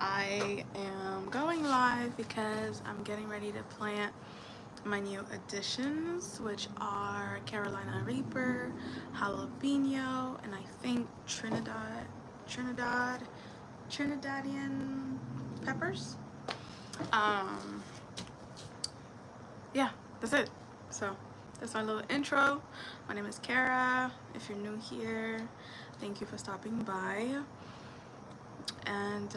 I am going live because I'm getting ready to plant my new additions, which are Carolina Reaper, jalapeno, and I think Trinidadian peppers. Um, yeah, that's it. So that's my little intro. My name is Kara. If you're new here, thank you for stopping by. And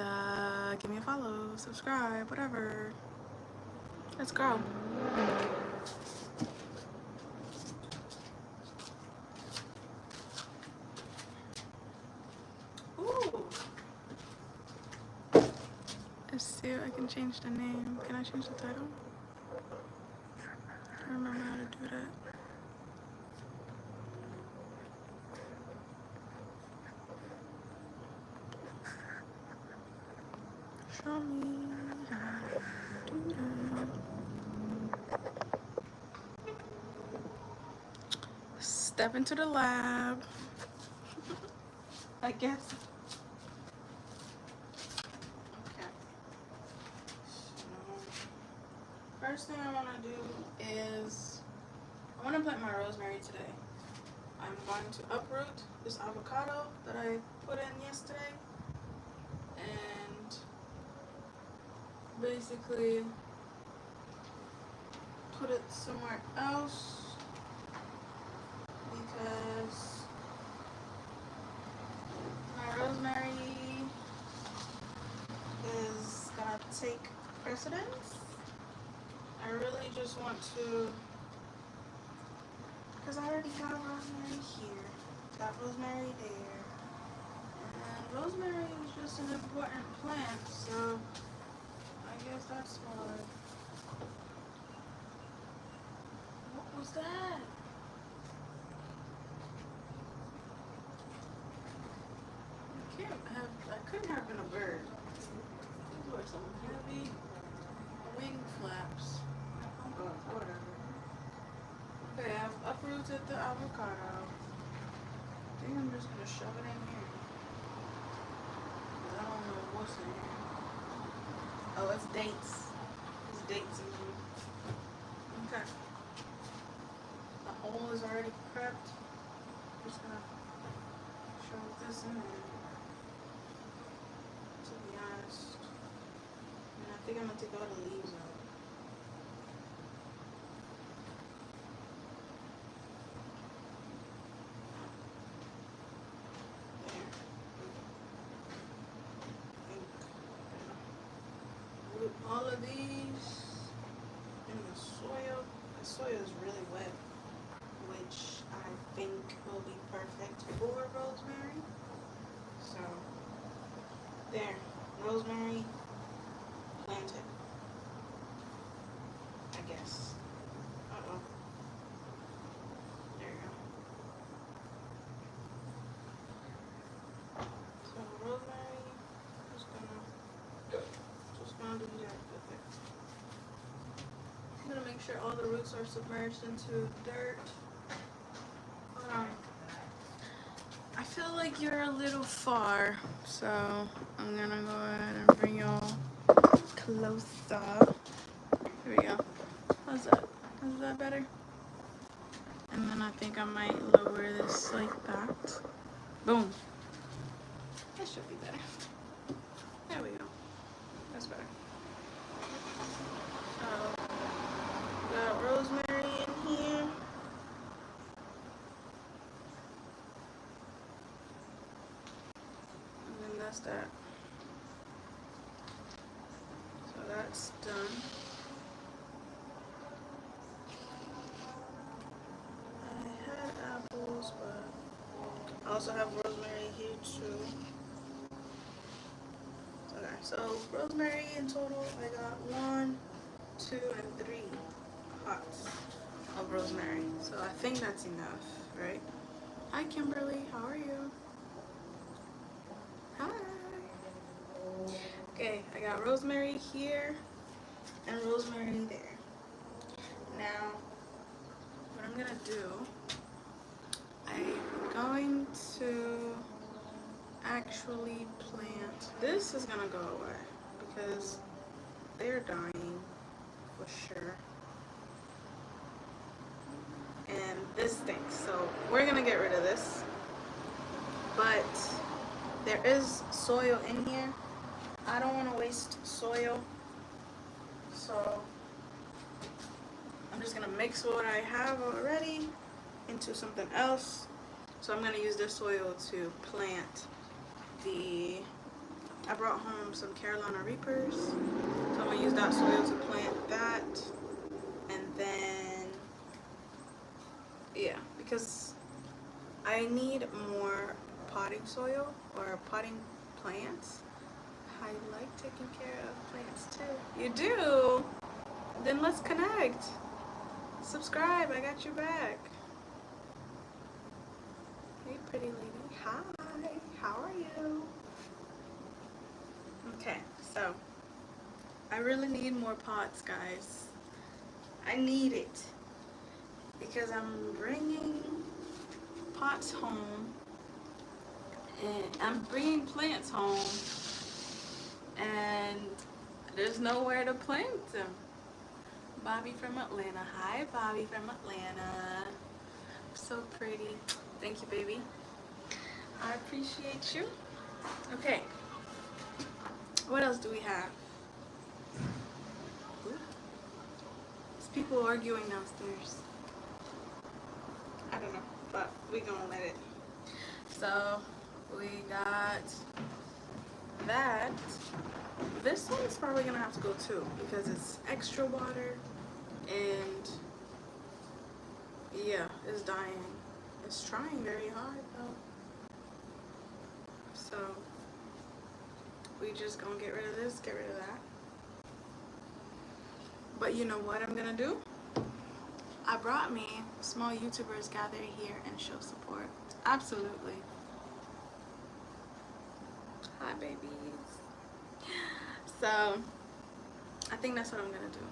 give me a follow, subscribe, whatever. Let's go. Ooh. Let's see if I can change the name. Can I change the title? I don't remember how to do that. Show me how to do that. Step into the lab. I guess. Okay. So, first thing I want to do is I want to plant my rosemary today. I'm going to uproot this avocado that I put in yesterday and basically put it somewhere else because my rosemary is gonna take precedence. I really just want to, because I already got rosemary here, got rosemary there, and rosemary is just an important plant, so I guess that's why. What was that? I couldn't have been a bird. These were some heavy wing flaps. Oh, whatever. Okay, I've uprooted the avocado. I think I'm just gonna shove it in here. I don't know what's in here. Oh, it's dates. It's dates in here. Okay. The hole is already prepped. I'm just gonna shove this in there. To be honest. And I think I'm gonna take all the leaves out. All of these in the soil. The soil is really wet, which I think will be perfect for rosemary. So there, rosemary planted, I guess. Uh-oh. There you go. So rosemary, just gonna do that with it. I'm gonna make sure all the roots are submerged into dirt. Hold on. I feel like you're a little far, so I'm gonna go ahead and bring y'all closer. Here we go. How's that? Is that better? And then I think I might lower this like that. Boom. That should be better. There we go. That's better. So, got rosemary in here. And then that's that. So that's done. I had apples, but I also have rosemary here too. Okay, so rosemary in total, I got 1, 2, and 3 pots of rosemary. So I think that's enough, right? Hi Kimberly, how are you? Hi. Okay, I got rosemary here and rosemary there. Now, what I'm gonna do, I'm going to actually plant. This is gonna go away. because they're dying for sure. And this stinks, so we're gonna get rid of this. But there is soil in here. I don't want to waste soil, so I'm just gonna mix what I have already into something else. So I'm gonna use this soil to plant I brought home some Carolina Reapers, so I'm gonna use that soil to plant that. And then, yeah, because I need more potting soil or potting plants. I like taking care of plants too. You do? Then let's connect. Subscribe, I got your back. Hey pretty lady, hi, how are you? Okay, so I really need more pots, guys. I need it because I'm bringing pots home and I'm bringing plants home and there's nowhere to plant them. Bobby from Atlanta. Hi, Bobby from Atlanta. So pretty. Thank you, baby. I appreciate you. Okay. What else do we have? There's people arguing downstairs. I don't know, but we gonna let it. So we got that. This one's probably gonna have to go too because it's extra water and yeah, it's dying. It's trying very hard though. So we just gonna get rid of this, get rid of that. But you know what I'm gonna do? I brought me small YouTubers gather here and show support. Absolutely. Hi babies. So I think that's what I'm gonna do.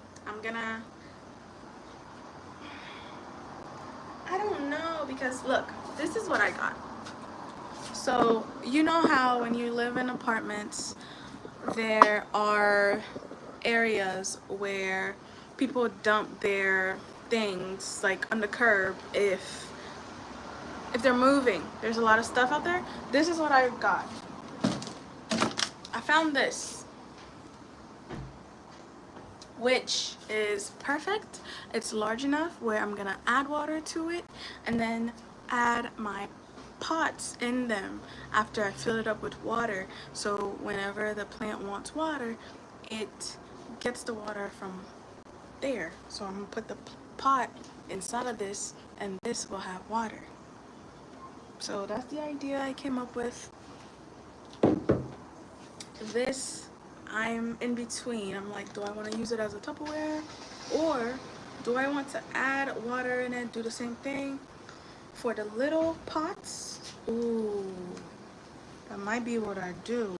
I don't know because look, this is what I got. So you know how when you live in apartments there are areas where people dump their things like on the curb if they're moving. There's a lot of stuff out there. This is what I got. I found this, which is perfect. It's large enough where I'm gonna add water to it and then add my pots in them after I fill it up with water, so whenever the plant wants water it gets the water from there. So I'm gonna put the pot inside of this and this will have water. So that's the idea I came up with. This, I'm in between. I'm like, do I want to use it as a Tupperware or do I want to add water in it, do the same thing? For the little pots, ooh, that might be what I do.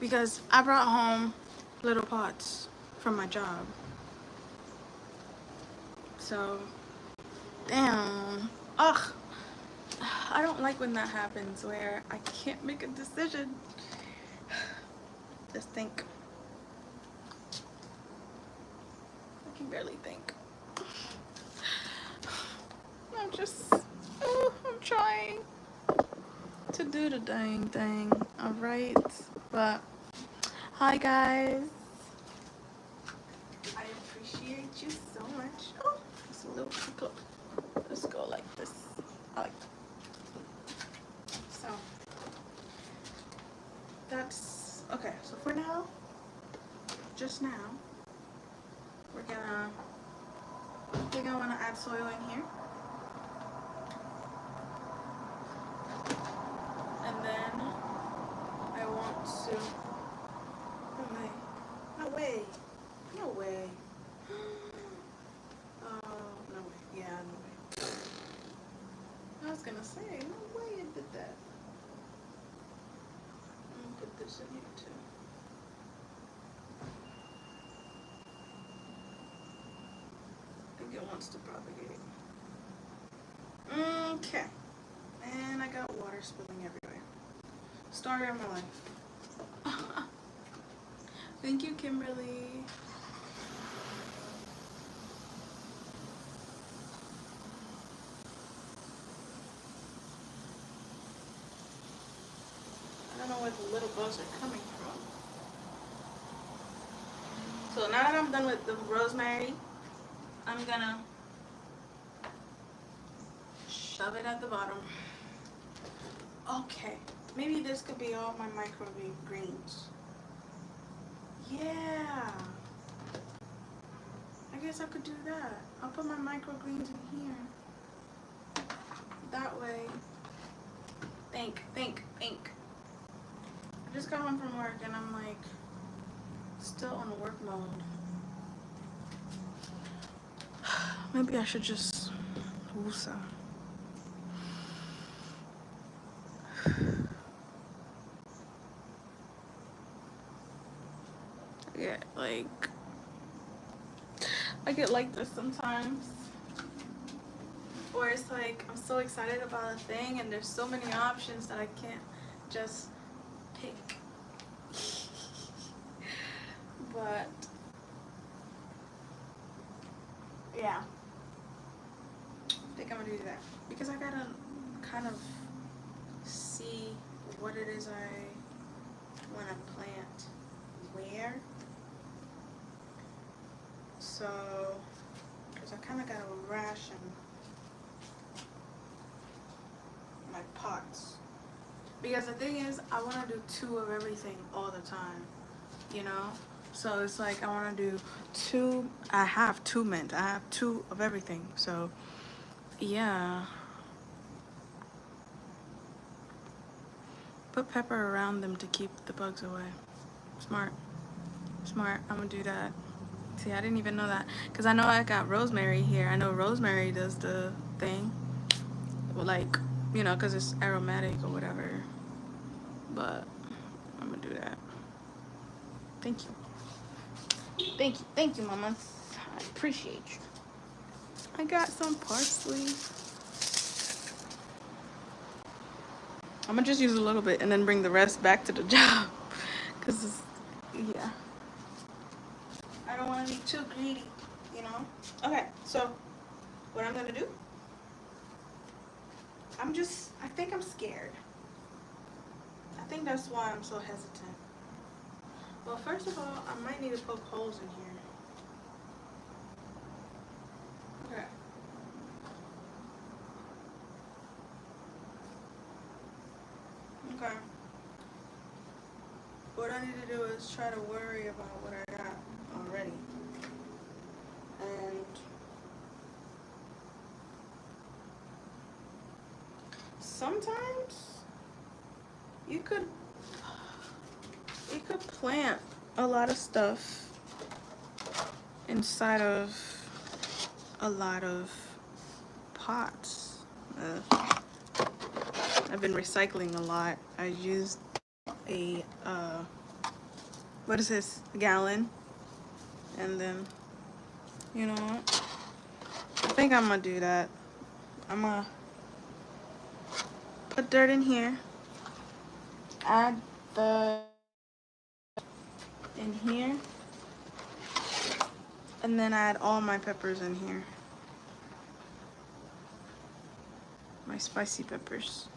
Because I brought home little pots from my job. So, damn. Ugh. I don't like when that happens where I can't make a decision. Just think. I can barely think. I'm trying to do the dang thing, alright? But, hi guys. I appreciate you so much. Oh, it's a little too close. Let's go like this. I like that. So, that's, okay, so for now, just now, we're gonna, I think I wanna add soil in here. And then I want to, no way, no way. Oh, no way, yeah, no way. I was gonna say, no way it did that. I'm gonna put this in here too. I think it wants to propagate. Okay. And I got water spilling everywhere. Story of my life. Thank you, Kimberly. I don't know where the little bugs are coming from. So now that I'm done with the rosemary, I'm gonna shove it at the bottom. Okay, maybe this could be all my microwave greens. Yeah, I guess I could do that. I'll put my microgreens in here. That way. Think. I just got home from work and I'm like still on work mode. Maybe I should just woosah. Yeah, like I get like this sometimes. Or it's like I'm so excited about a thing and there's so many options that I can't just pick. But yeah, I think I'm gonna do that because I gotta kind of see what it is I want to plant where. So, because I kind of got to ration my pots. Because the thing is, I want to do 2 of everything all the time, you know? So it's like I want to do 2, I have 2 mint, I have 2 of everything. So, yeah. Put pepper around them to keep the bugs away. Smart. I'm gonna do that. See, I didn't even know that. Because I know I got rosemary here. I know rosemary does the thing. Like, you know, because it's aromatic or whatever. But I'm gonna do that. Thank you. Thank you, Mama. I appreciate you. I got some parsley. I'm gonna just use a little bit and then bring the rest back to the job. Because, yeah. I don't want to be too greedy, you know? Okay, so what I'm gonna do, I think I'm scared. I think that's why I'm so hesitant. Well, first of all, I might need to poke holes in here. Okay. Okay. What I need to do is try to worry about what I got already. And sometimes you could plant a lot of stuff inside of a lot of pots. I've been recycling a lot. I used a what is this, a gallon, and then you know what, I think I'm gonna do that. I'm gonna put dirt in here, add the in here, and then add all my peppers in here, my spicy peppers.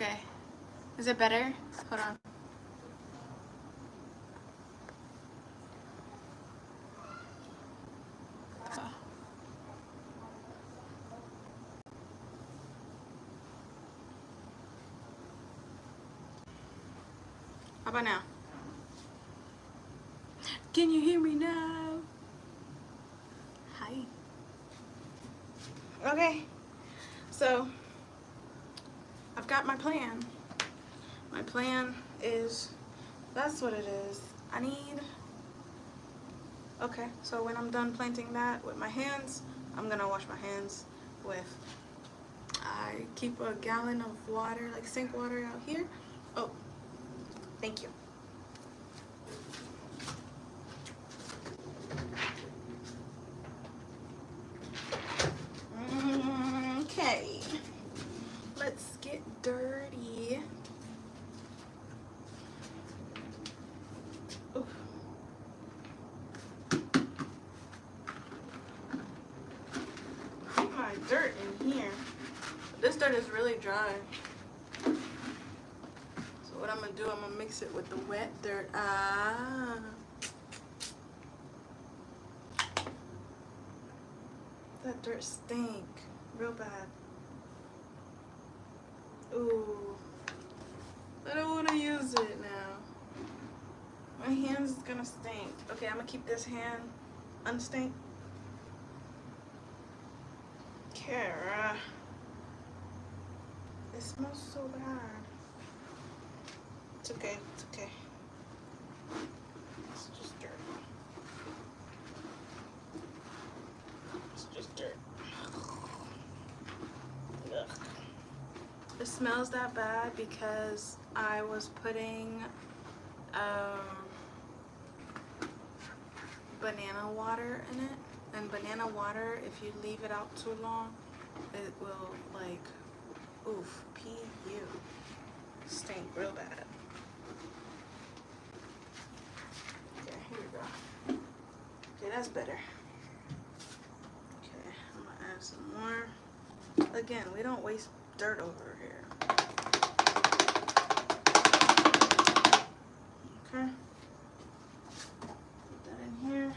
Okay. Is it better? Hold on. How about now? Can you hear me now? Hi. Okay. So, I've got my plan. My plan is, that's what it is. I need, okay, so when I'm done planting that with my hands, I'm gonna wash my hands with, I keep a gallon of water, like sink water out here. Oh, thank you. Okay, let's get dirty. Oof. Put my dirt in here. This dirt is really dry. So what I'm gonna do, I'm gonna mix it with the wet dirt. Ah. That dirt stink real bad. Ooh. I don't want to use it now. My hands is gonna stink. Okay, I'm gonna keep this hand unstained. Khara. It smells so bad. It's okay, it's okay. It's just dirt. It's just dirt. Ugh. It smells that bad because I was putting banana water in it, and banana water, if you leave it out too long, it will like, oof, P.U. stink real bad. Okay, here we go. Okay, that's better. Okay, I'm gonna add some more. Again, we don't waste dirt over here. Okay. Put that in here.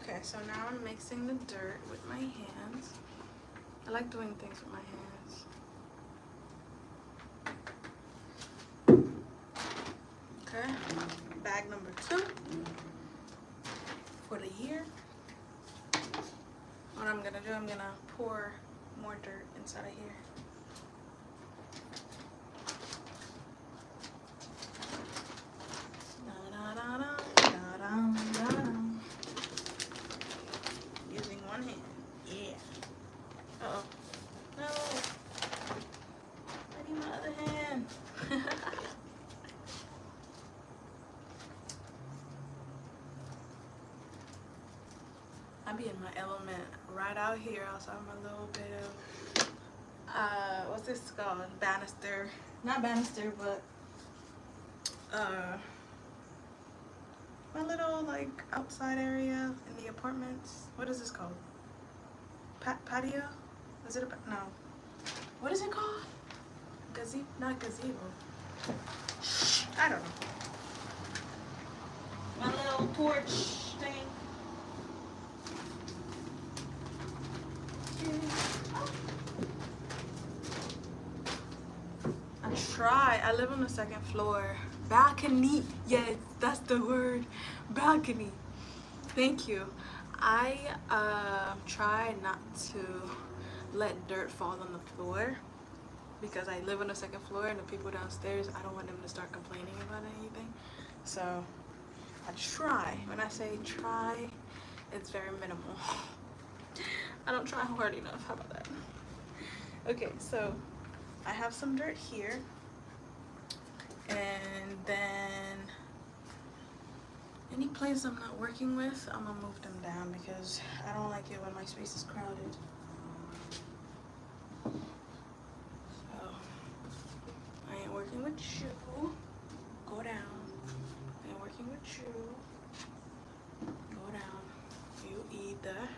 Okay, so now I'm mixing the dirt with my hands. I like doing things with my hands. Okay, bag number 2 for the year. What I'm gonna do, I'm gonna pour more dirt inside of here. Using one hand. Yeah. Uh-oh. No. I need my other hand. I be in my element right out here outside my little bit of, what's this called? Banister. Not banister, but, my little, like, outside area in the apartments. What is this called? Patio? Is it a, no. What is it called? Gazebo? Not gazebo. I don't know. My little porch thing. I live on the 2nd floor. Balcony. Yes, that's the word. Balcony. Thank you. I try not to let dirt fall on the floor because I live on the 2nd floor and the people downstairs, I don't want them to start complaining about anything. So I try. When I say try, it's very minimal. I don't try hard enough. How about that? Okay, so I have some dirt here, and then any plants I'm not working with, I'm gonna move them down because I don't like it when my space is crowded. So I ain't working with you. Go down. I ain't working with you. Go down. You either.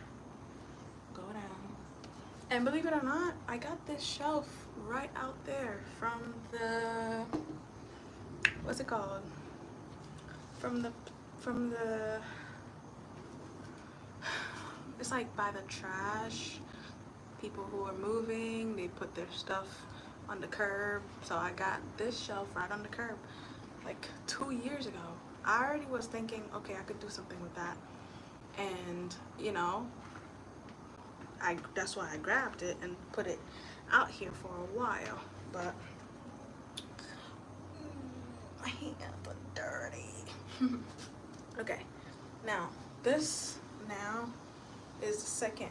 And believe it or not, I got this shelf right out there from the, what's it called? From the, it's like by the trash. People who are moving, they put their stuff on the curb. So I got this shelf right on the curb like 2 years ago. I already was thinking, okay, I could do something with that. And, you know, that's why I grabbed it and put it out here for a while. But my hands are dirty. Okay, now this now is the second.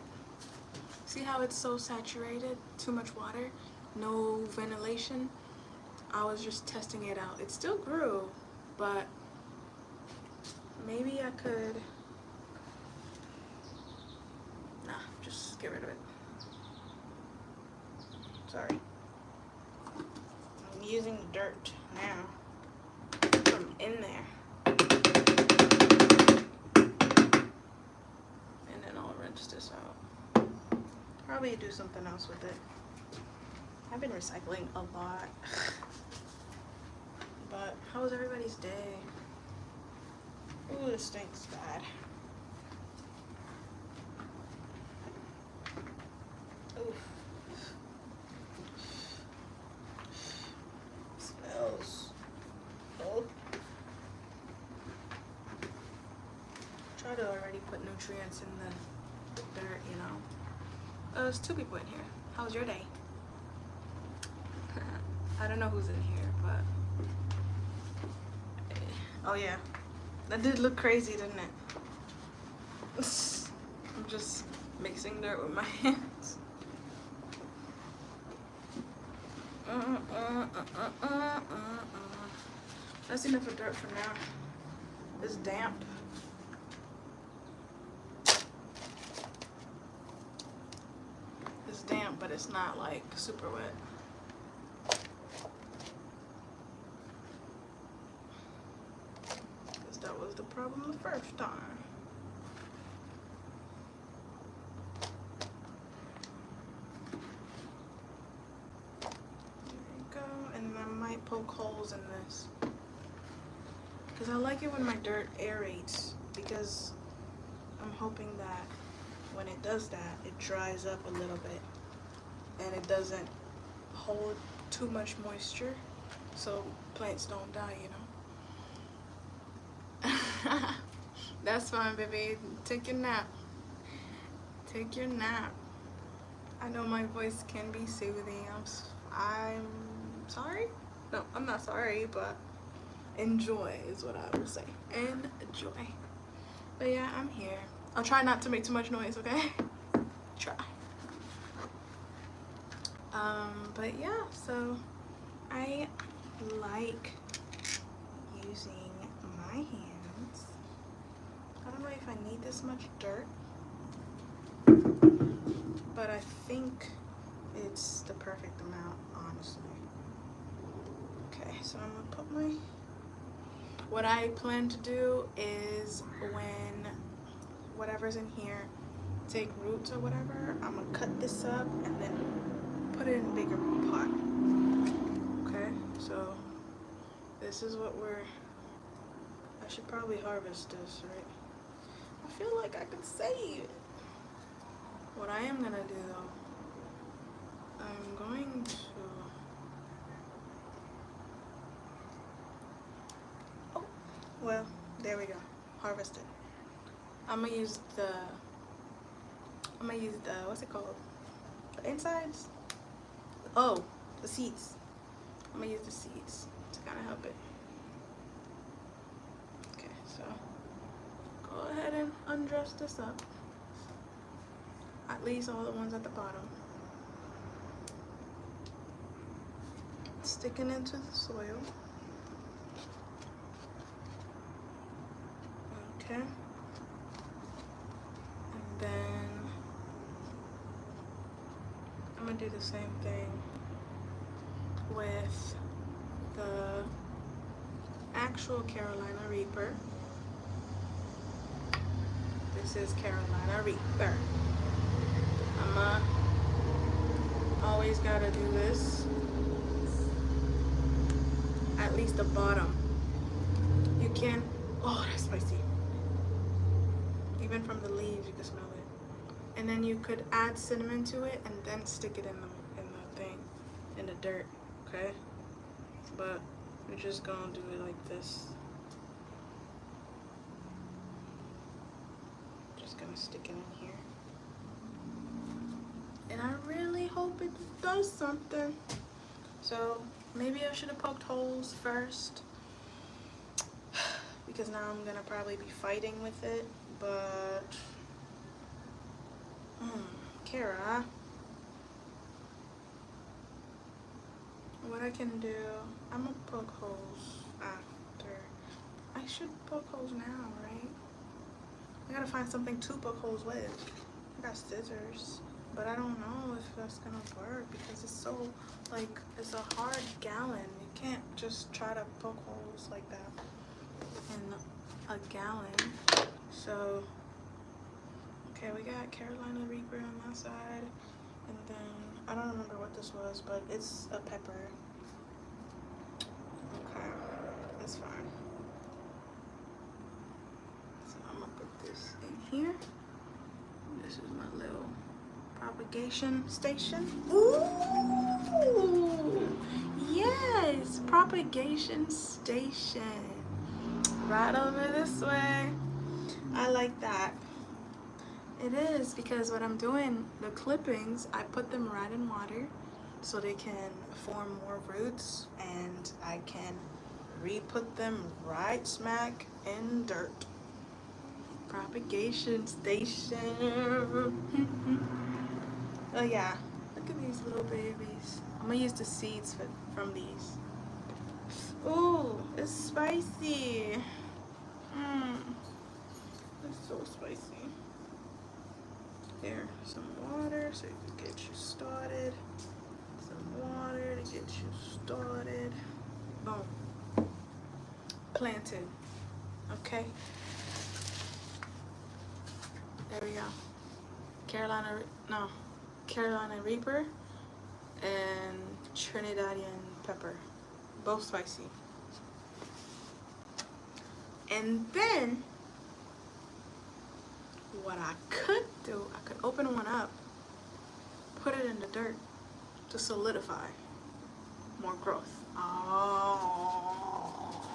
See how it's so saturated? Too much water, no ventilation. I was just testing it out. It still grew, but maybe I could, nah, just get rid of it. Sorry. I'm using the dirt now from in there. And then I'll rinse this out. Probably do something else with it. I've been recycling a lot. But how was everybody's day? Ooh, this stinks bad. Oof. Smells. Oh. Try to already put nutrients in the dirt, you know. There's 2 people in here. How was your day? I don't know who's in here, but oh yeah, that did look crazy, didn't it? I'm just mixing dirt with my hands. That's enough of dirt for now. It's damp. It's damp, but it's not like super wet. That was the problem the first time. There you go. And I might poke holes in this. Because I like it when my dirt aerates. Because I'm hoping that when it does that, it dries up a little bit. And it doesn't hold too much moisture. So plants don't die, you know. That's fine, baby. Take your nap. Take your nap. I know my voice can be soothing. I'm sorry? No, I'm not sorry, but enjoy is what I would say. Enjoy. But yeah, I'm here. I'll try not to make too much noise, okay? Try. But yeah, so I like using my hands. I don't know if I need this much dirt, but I think it's the perfect amount, honestly. Okay, so I'm gonna put my, what I plan to do is when whatever's in here take roots or whatever, I'm gonna cut this up and then put it in a bigger pot. Okay, so this is what I should probably harvest this, right? I feel like I could save it. What I am gonna do though, I'm going to, oh, well, there we go, harvest it. I'm gonna use the, what's it called? The insides? Oh, the seeds. I'm gonna use the seeds to kind of help it. Okay, so go ahead and undress this up. At least all the ones at the bottom. Sticking into the soil. Okay. And then I'm gonna do the same thing with the actual Carolina Reaper. This is Carolina Reaper. I'm gonna always gotta do this. At least the bottom. You can, oh, that's spicy. Even from the leaves, you can smell it. And then you could add cinnamon to it and then stick it in the thing, in the dirt, okay? But we're just gonna do it like this. Just gonna stick it in here. And I really hope it does something. So maybe I should have poked holes first, because now I'm gonna probably be fighting with it. But Khara, what I can do, I'm gonna poke holes after. I should poke holes now, right? I gotta find something to poke holes with. I got scissors, but I don't know if that's gonna work because it's so, like, it's a hard gallon. You can't just try to poke holes like that in a gallon. So, okay, we got Carolina Reaper on that side, and then I don't remember what this was, but it's a pepper. Okay, that's fine. So I'm gonna put this in here. This is my little propagation station. Ooh, yes, propagation station. Right over this way. I like that. It is, because what I'm doing, the clippings, I put them right in water so they can form more roots, and I can re-put them right smack in dirt. Propagation station. Oh yeah, look at these little babies. I'm gonna use the seeds from these. Ooh, it's spicy. It's so spicy. Here, some water so it can get you started. Some water to get you started. Boom. Planted. Okay. There we go. Carolina Reaper and Trinidadian pepper. Both spicy. And then what I could do, I could open one up, put it in the dirt to solidify more growth. Oh.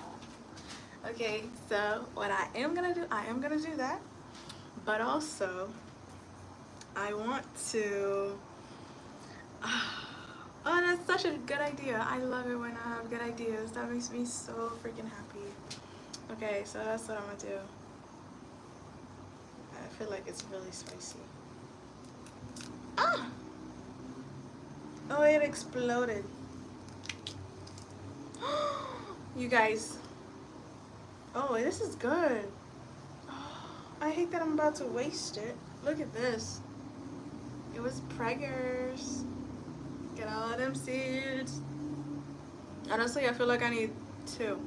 Okay, so what I am gonna do that, but also I want to, oh, that's such a good idea. I love it when I have good ideas. That makes me so freaking happy. Okay, so that's what I'm gonna do. I feel like it's really spicy. Ah! Oh, it exploded. You guys. Oh, this is good. I hate that I'm about to waste it. Look at this. It was preggers. Get all of them seeds. Honestly, I feel like I need 2.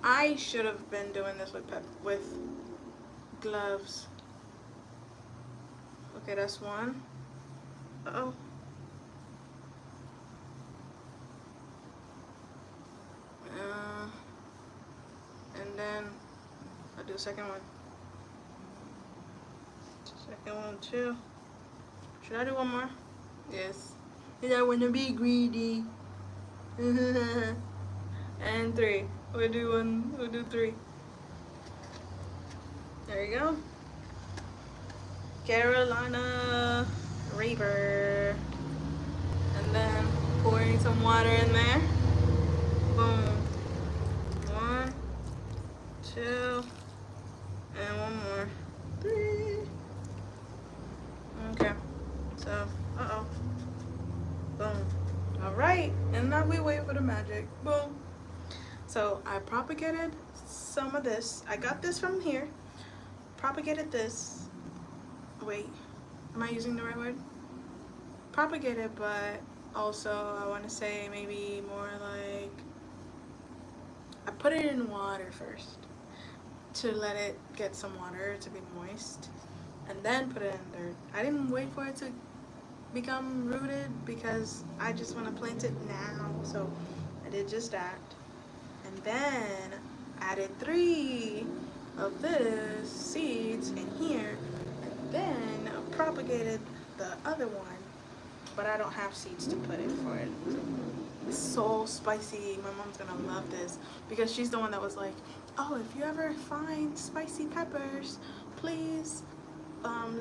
I should have been doing this with gloves. Okay, that's 1. Uh-oh. And then I'll do the second one. Second one too. Should I do one more? Yes. Because I want to be greedy. And 3. We'll do 3. There you go. Carolina Reaper. And then pouring some water in there. Boom. 1, 2, and 1 more. 3. Okay. So, boom. Alright. And now we wait for the magic. Boom. So I propagated some of this. I got this from here. Propagated this. Wait, am I using the right word? Propagated, but also I want to say maybe more like, I put it in water first to let it get some water to be moist, and then put it in dirt. I didn't wait for it to become rooted because I just want to plant it now. So I did just that. And then added 3 of this seeds in here. And then propagated the other one. But I don't have seeds to put in for it. It's so spicy. My mom's gonna love this because she's the one that was like, oh, if you ever find spicy peppers, please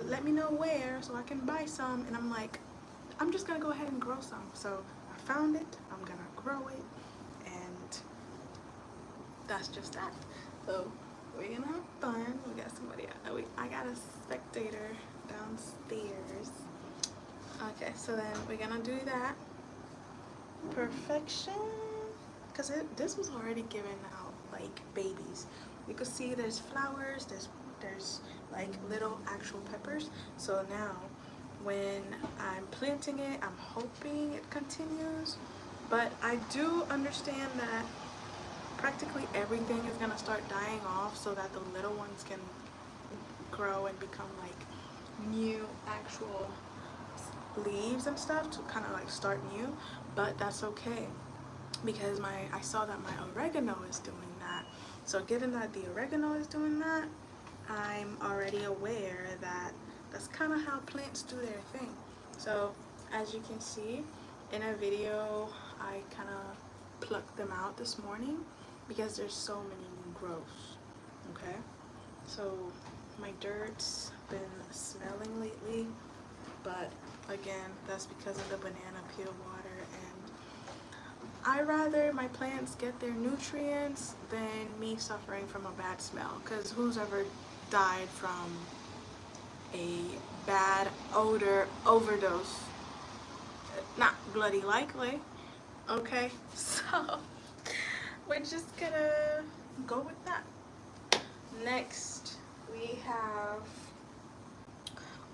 let me know where so I can buy some. And I'm like, I'm just gonna go ahead and grow some. So I found it, I'm gonna grow it, and that's just that. So we're gonna have fun. We got somebody, I got a spectator downstairs. Okay, so then we're gonna do that. Perfection, because this was already given out like babies. You can see there's flowers, there's like little actual peppers. So now when I'm planting it, I'm hoping it continues, but I do understand that practically everything is gonna start dying off so that the little ones can grow and become like new actual leaves and stuff to kind of like start new. But that's okay because I saw that my oregano is doing that. So given that the oregano is doing that, I'm already aware that that's kind of how plants do their thing. So as you can see in a video, I kind of plucked them out this morning because there's so many new growths. Okay, so my dirt's been smelling lately, but again, that's because of the banana peel water, and I rather my plants get their nutrients than me suffering from a bad smell, because who's ever died from a bad odor overdose? Not bloody likely. Okay, so we're just gonna go with that. Next we have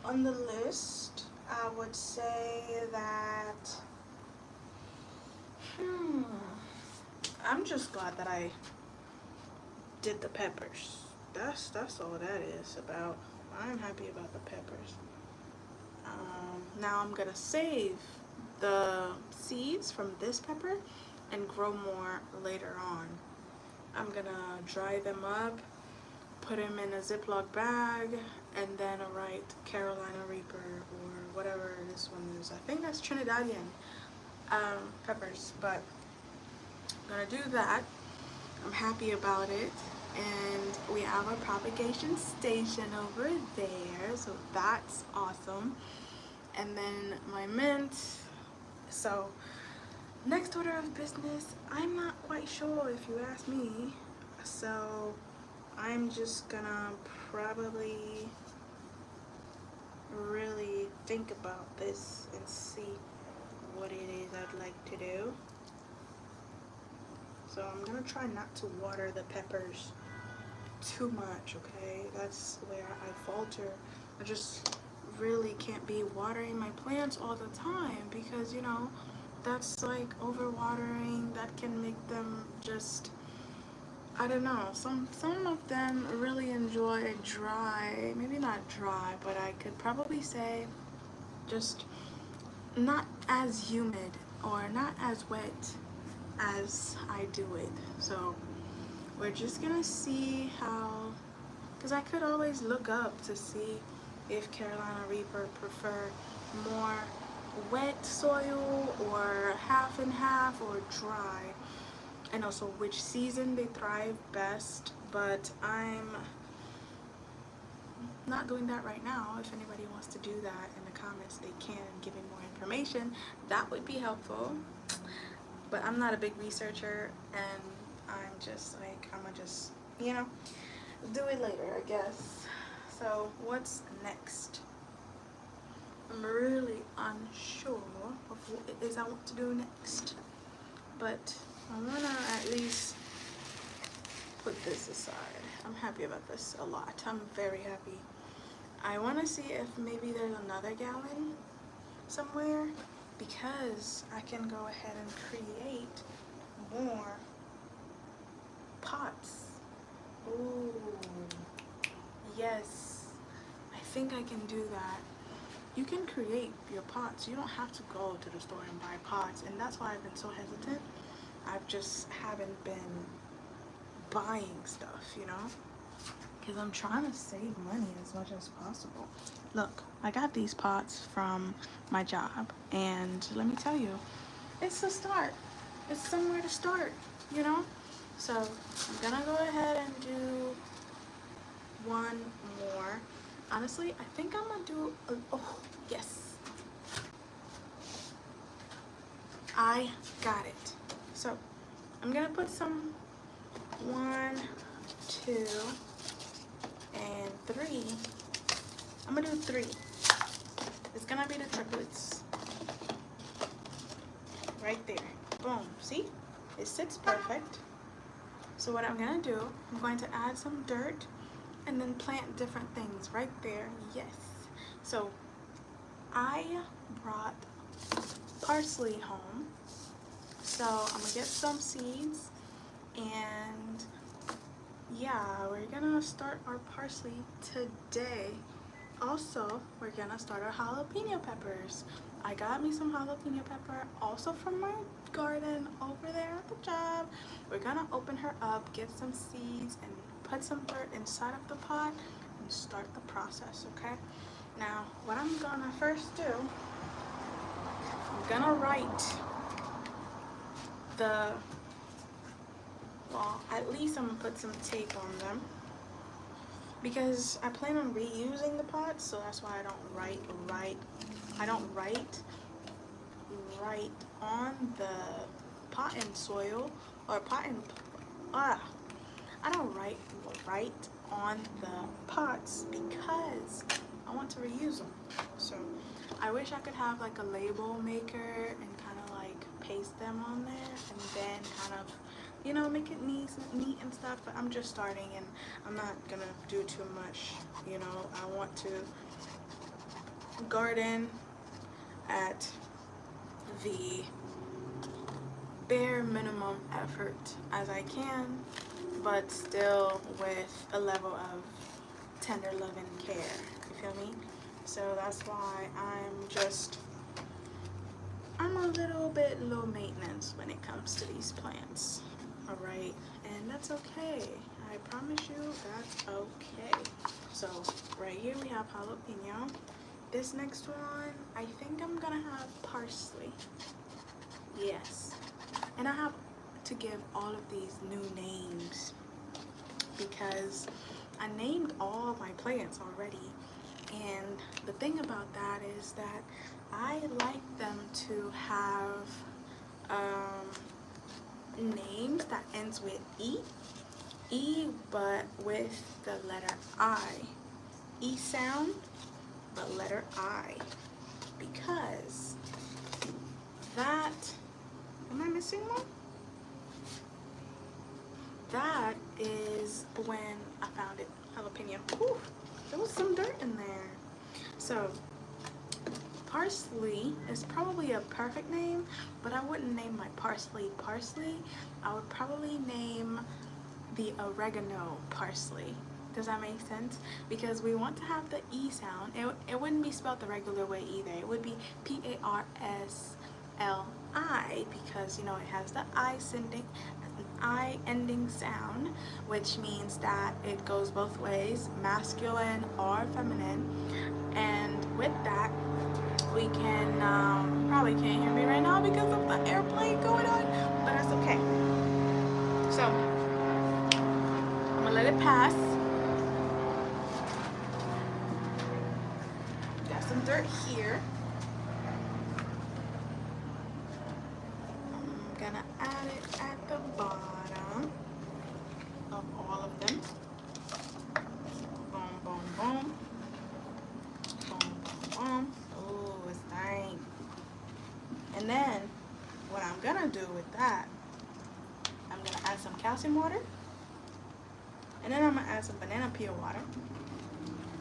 on the list, I would say that I'm just glad that I did the peppers. That's all that is about. I'm happy about the peppers. Now I'm gonna save the seeds from this pepper and grow more later on. I'm gonna dry them up, put them in a Ziploc bag, and then write Carolina Reaper or whatever this one is. I think that's Trinidadian peppers, but I'm gonna do that. I'm happy about it, and we have a propagation station over there, so that's awesome. And then my mint. So next order of business, I'm not quite sure if you ask me, so I'm just gonna probably really think about this and see what it is I'd like to do. So I'm gonna try not to water the peppers too much, okay? That's where I falter. I just really can't be watering my plants all the time because, you know, that's like overwatering. That can make them just, I don't know, some of them really enjoy dry, maybe not dry, but I could probably say just not as humid or not as wet as I do it. So we're just gonna see how, because I could always look up to see if Carolina Reaper prefer more wet soil or half and half or dry, and also which season they thrive best. But I'm not doing that right now. If anybody wants to do that in the comments, they can give me more information. That would be helpful. But I'm not a big researcher, and I'm just like, I'm gonna just, you know, do it later, I guess. So what's next? I'm really unsure of what it is I want to do next, but I wanna at least put this aside. I'm happy about this a lot. I'm very happy. I wanna see if maybe there's another gallon somewhere, because I can go ahead and create more pots. Ooh, yes, I think I can do that. you can create your pots. You don't have to go to the store and buy pots, and that's why I've been so hesitant. I've just haven't been buying stuff, you know, because I'm trying to save money as much as possible. Look, I got these pots from my job, and let me tell you, it's a start. It's somewhere to start, you know. So I'm gonna go ahead and do one more. Honestly, I think I'm gonna do oh yes, I got it. So I'm gonna put some 1, 2, and 3. I'm gonna do 3. It's gonna be the triplets right there. Boom. See, it sits perfect. So what I'm gonna do, I'm going to add some dirt and then plant different things right there. Yes. So I brought parsley home, so I'm gonna get some seeds, and yeah, we're gonna start our parsley today. Also, we're gonna start our jalapeno peppers. I got me some jalapeno pepper also from my garden over there at the job. We're gonna open her up, get some seeds, and put some dirt inside of the pot and start the process, okay? Now, what I'm gonna first do, I'm gonna write the, well, at least I'm gonna put some tape on them because I plan on reusing the pots, so that's why I don't write on the pot and soil or pot and I don't write on the pots because I want to reuse them. So I wish I could have like a label maker and kind of like paste them on there and then kind of, you know, make it neat and stuff, but I'm just starting and I'm not gonna do too much, you know. I want to garden at the bare minimum effort as I can, but still with a level of tender love and care, you feel me? So that's why I'm a little bit low maintenance when it comes to these plants, all right? And that's okay. I promise you that's okay. So right here we have jalapeno. This next one, I think I'm gonna have parsley. Yes. And I have to give all of these new names because I named all my plants already. And the thing about that is that I like them to have names that ends with E, but with the letter I. E sound, but letter I. Because that, am I missing one? That is when I found it, jalapeno. Whew, there was some dirt in there. So parsley is probably a perfect name, but I wouldn't name my parsley parsley. I would probably name the oregano parsley. Does that make sense? Because we want to have the E sound. It wouldn't be spelled the regular way either. It would be P-A-R-S-L-I because, you know, it has the I ending sound, which means that it goes both ways, masculine or feminine. And with that, we can, probably can't hear me right now because of the airplane going on, but that's okay. So I'm gonna let it pass. Got some dirt here. I'm gonna add it at the bottom of all of them. Boom, boom, boom. Boom, boom, boom. Oh, it's nice. And then what I'm gonna do with that, I'm gonna add some calcium water, and then I'm gonna add some banana peel water.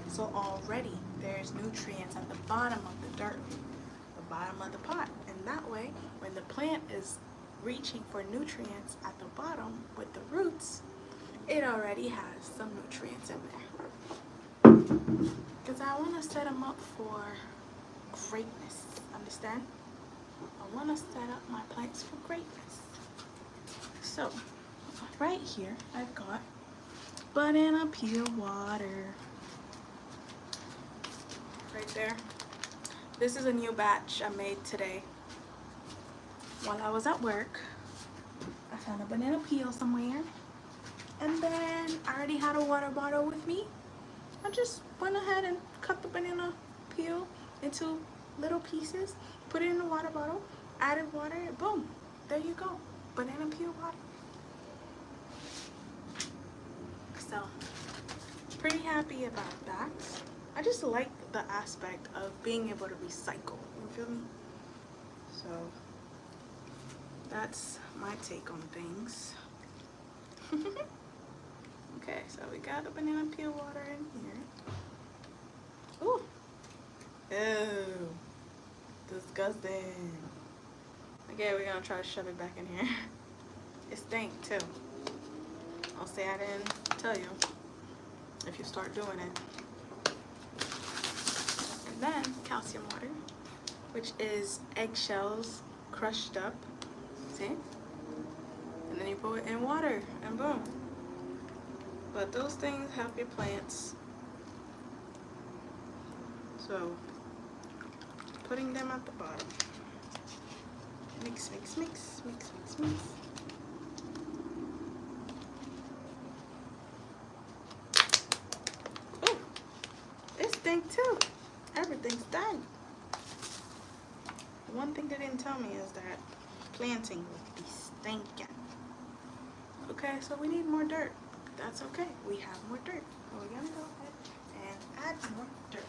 So already there's nutrients at the bottom of the dirt, the bottom of the pot, and that way when the plant is reaching for nutrients at the bottom with the roots, it already has some nutrients in there. Because I want to set them up for greatness. Understand? I want to set up my plants for greatness. So, right here, I've got banana peel water. Right there. This is a new batch I made today. While I was at work, I found a banana peel somewhere. And then I already had a water bottle with me. I just went ahead and cut the banana peel into little pieces, put it in the water bottle, added water, boom, there you go, banana peel water. So, pretty happy about that. I just like the aspect of being able to recycle, you feel me? So, that's my take on things. Okay, so we got the banana peel water in here. Ooh. Ew. Disgusting. Okay, we're gonna try to shove it back in here. It stank too. I'll say I didn't tell you if you start doing it. And then calcium water, which is eggshells crushed up. See? And then you put it in water and boom. But those things help your plants. So, putting them at the bottom. Mix, mix, mix, mix, mix, mix. Oh, it stink too. Everything stank. One thing they didn't tell me is that planting would be stinking. Okay, so we need more dirt. That's okay. We have more dirt. So we're gonna go ahead and add more dirt.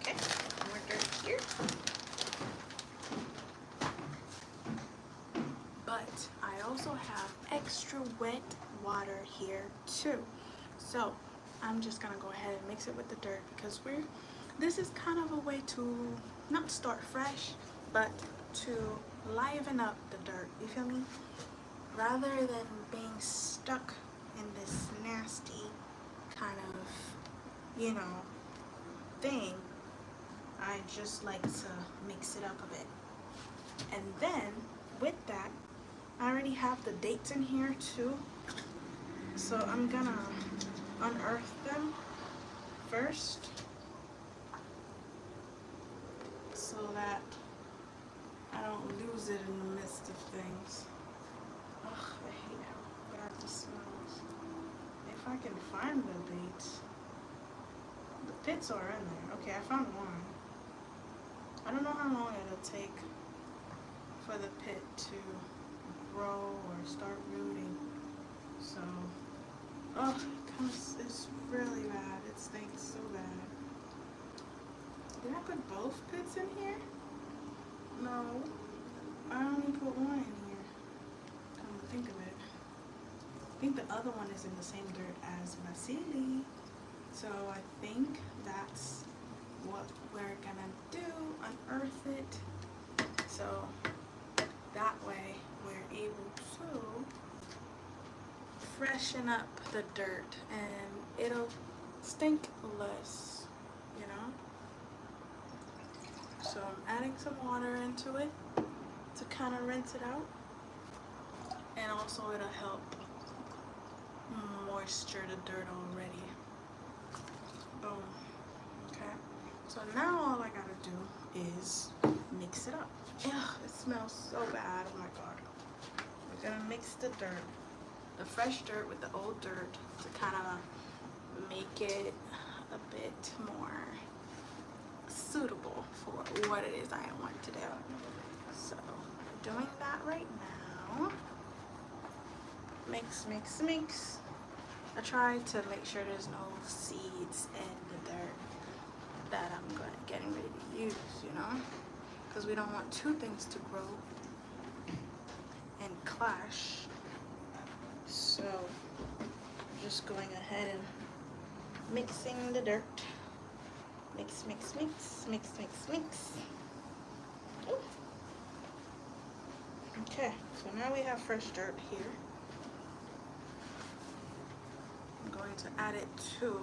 Okay, more dirt here. But I also have extra wet water here too. So I'm just gonna go ahead and mix it with the dirt because this is kind of a way to not start fresh, but to liven up the dirt, you feel me? Rather than being stuck in this nasty kind of, you know, thing, I just like to mix it up a bit. And then with that, I already have the dates in here too. So I'm gonna unearth them first so that I don't lose it in the midst of things. Ugh, I hate how bad this smells. If I can find the dates. The pits are in there. Okay, I found one. I don't know how long it'll take for the pit to grow or start rooting. So, oh, it's really bad. It stinks so bad. Did I put both pits in here? No, I only put one in here. Come to think of it. I think the other one is in the same dirt as Vasily. So I think that's what we're gonna do, unearth it. So that way we're able to freshen up the dirt and it'll stink less, you know? So I'm adding some water into it to kind of rinse it out. And also it'll help moisture the dirt already. Boom. Okay. So now all I gotta do is mix it up. Ugh, it smells so bad. Oh my god. We're gonna mix the dirt, the fresh dirt with the old dirt to kind of make it a bit more suitable for what it is I want to do. So we're doing that right now. Mix, mix, mix. I try to make sure there's no seeds in the dirt that I'm getting ready to use, you know? Because we don't want two things to grow and clash. So just going ahead and mixing the dirt. Mix, mix, mix, mix, mix, mix. Ooh. Okay, so now we have fresh dirt here. going to add it to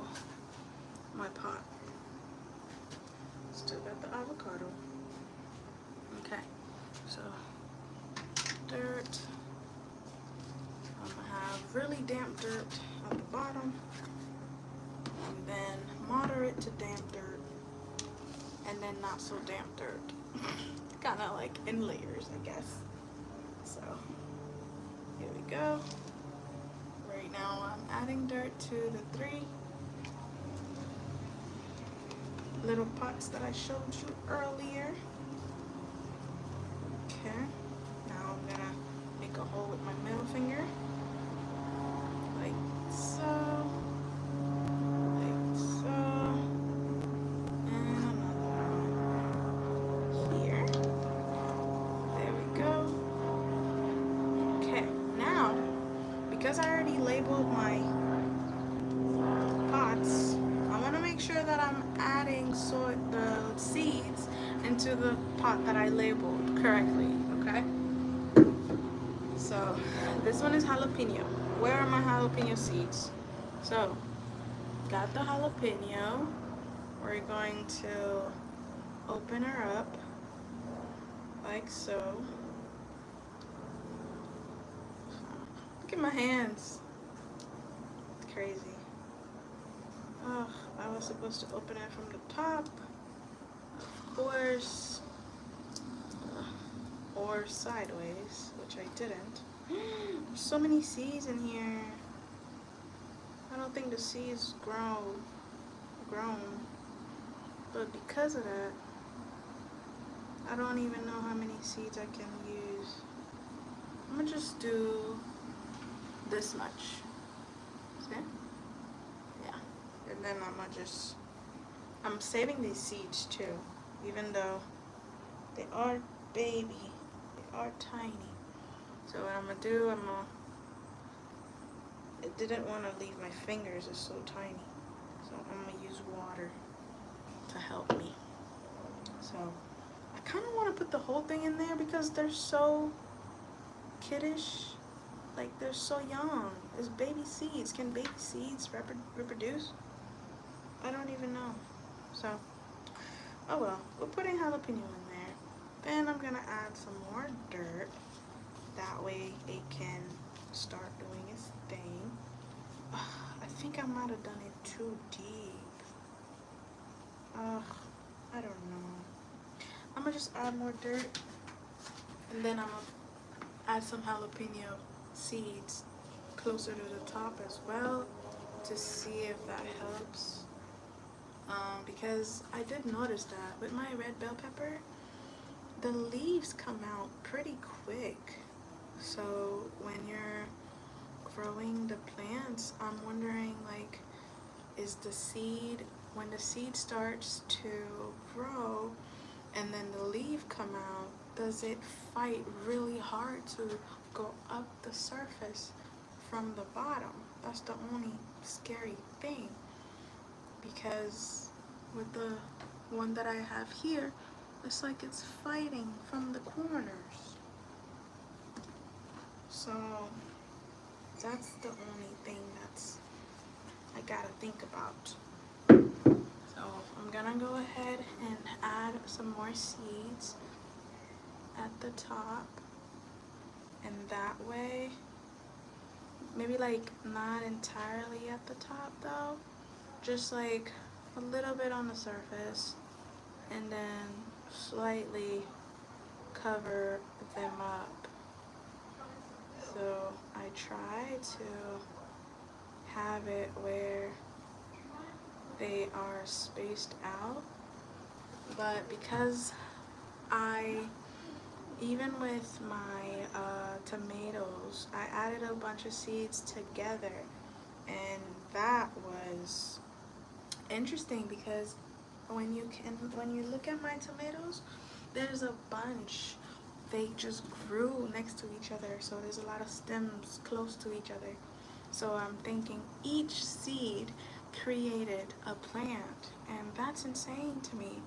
my pot. Still got the avocado. Okay, so dirt. I'm gonna have really damp dirt at the bottom, and then moderate to damp dirt, and then not so damp dirt. Kind of like in layers, I guess. So here we go. Right now I'm adding dirt to the 3 little pots that I showed you earlier. Okay, now I'm gonna make a hole with my middle finger, like so, like so, and another one here. There we go. Okay, now, because I already labeled my pots, I want to make sure that I'm adding the seeds into the pot that I labeled correctly, okay? So this one is jalapeno. Where are my jalapeno seeds? So got the jalapeno. We're going to open her up like so. Look at my hands. It's crazy. Oh, I was supposed to open it from the top, of course, or sideways, which I didn't. There's so many seeds in here. I don't think the seeds grown, but because of that, I don't even know how many seeds I can use. I'm gonna just do this much. See? Yeah. And then I'm saving these seeds too, even though they are baby, they are tiny. So what I'm gonna do, I didn't want to leave my fingers, it's so tiny. So I'm gonna use water to help me. So I kind of want to put the whole thing in there because they're so kiddish, like they're so young. It's baby seeds. Can baby seeds reproduce? I don't even know. So, oh well, we're putting jalapeno in there. Then I'm gonna add some more dirt. That way it can start doing its thing. I think I might have done it too deep. I don't know. I'm gonna just add more dirt, and then I'm gonna add some jalapeno seeds closer to the top as well to see if that helps. Because I did notice that with my red bell pepper, the leaves come out pretty quick. So when you're growing the plants, I'm wondering, like, is the seed, when the seed starts to grow and then the leaf come out, does it fight really hard to go up the surface from the bottom? That's the only scary thing, because with the one that I have here, it's like it's fighting from the corners. So that's the only thing that's I gotta think about. So I'm gonna go ahead and add some more seeds at the top, and that way, maybe like not entirely at the top though, just like a little bit on the surface, and then slightly cover them up. So I try to have it where they are spaced out, but because even with my tomatoes, I added a bunch of seeds together, and that was interesting because when you look at my tomatoes, there's a bunch. They just grew next to each other, so there's a lot of stems close to each other. So I'm thinking each seed created a plant, and that's insane to me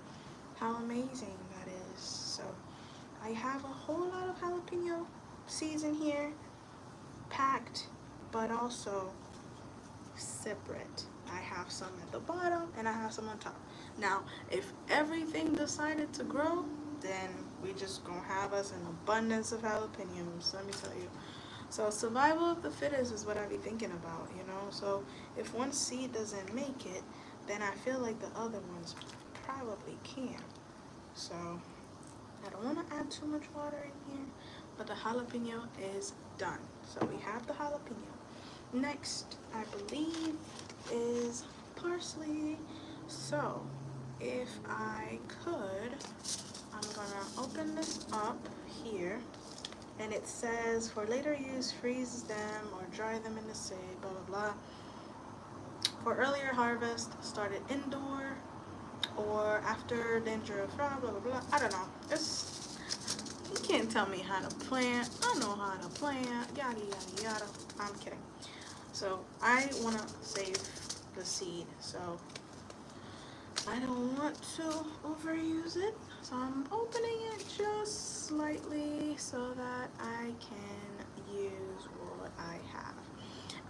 how amazing that is. So I have a whole lot of jalapeno seeds in here, packed, but also separate. I have some at the bottom and I have some on top. Now, if everything decided to grow, then we just gonna have us an abundance of jalapenos, let me tell you. So survival of the fittest is what I be thinking about, you know. So if one seed doesn't make it, then I feel like the other ones probably can. So I don't want to add too much water in here, but the jalapeno is done. So we have the jalapeno. Next, I believe, is parsley. So if I could, I'm gonna open this up here, and it says for later use, freeze them or dry them in the shade, blah blah blah. For earlier harvest, started indoor or after danger of frost, blah blah blah. I don't know. It's, you can't tell me how to plant. I know how to plant. Yada yada yada. I'm kidding. So I wanna save the seed. So I don't want to overuse it. So I'm opening it just slightly so that I can use what I have.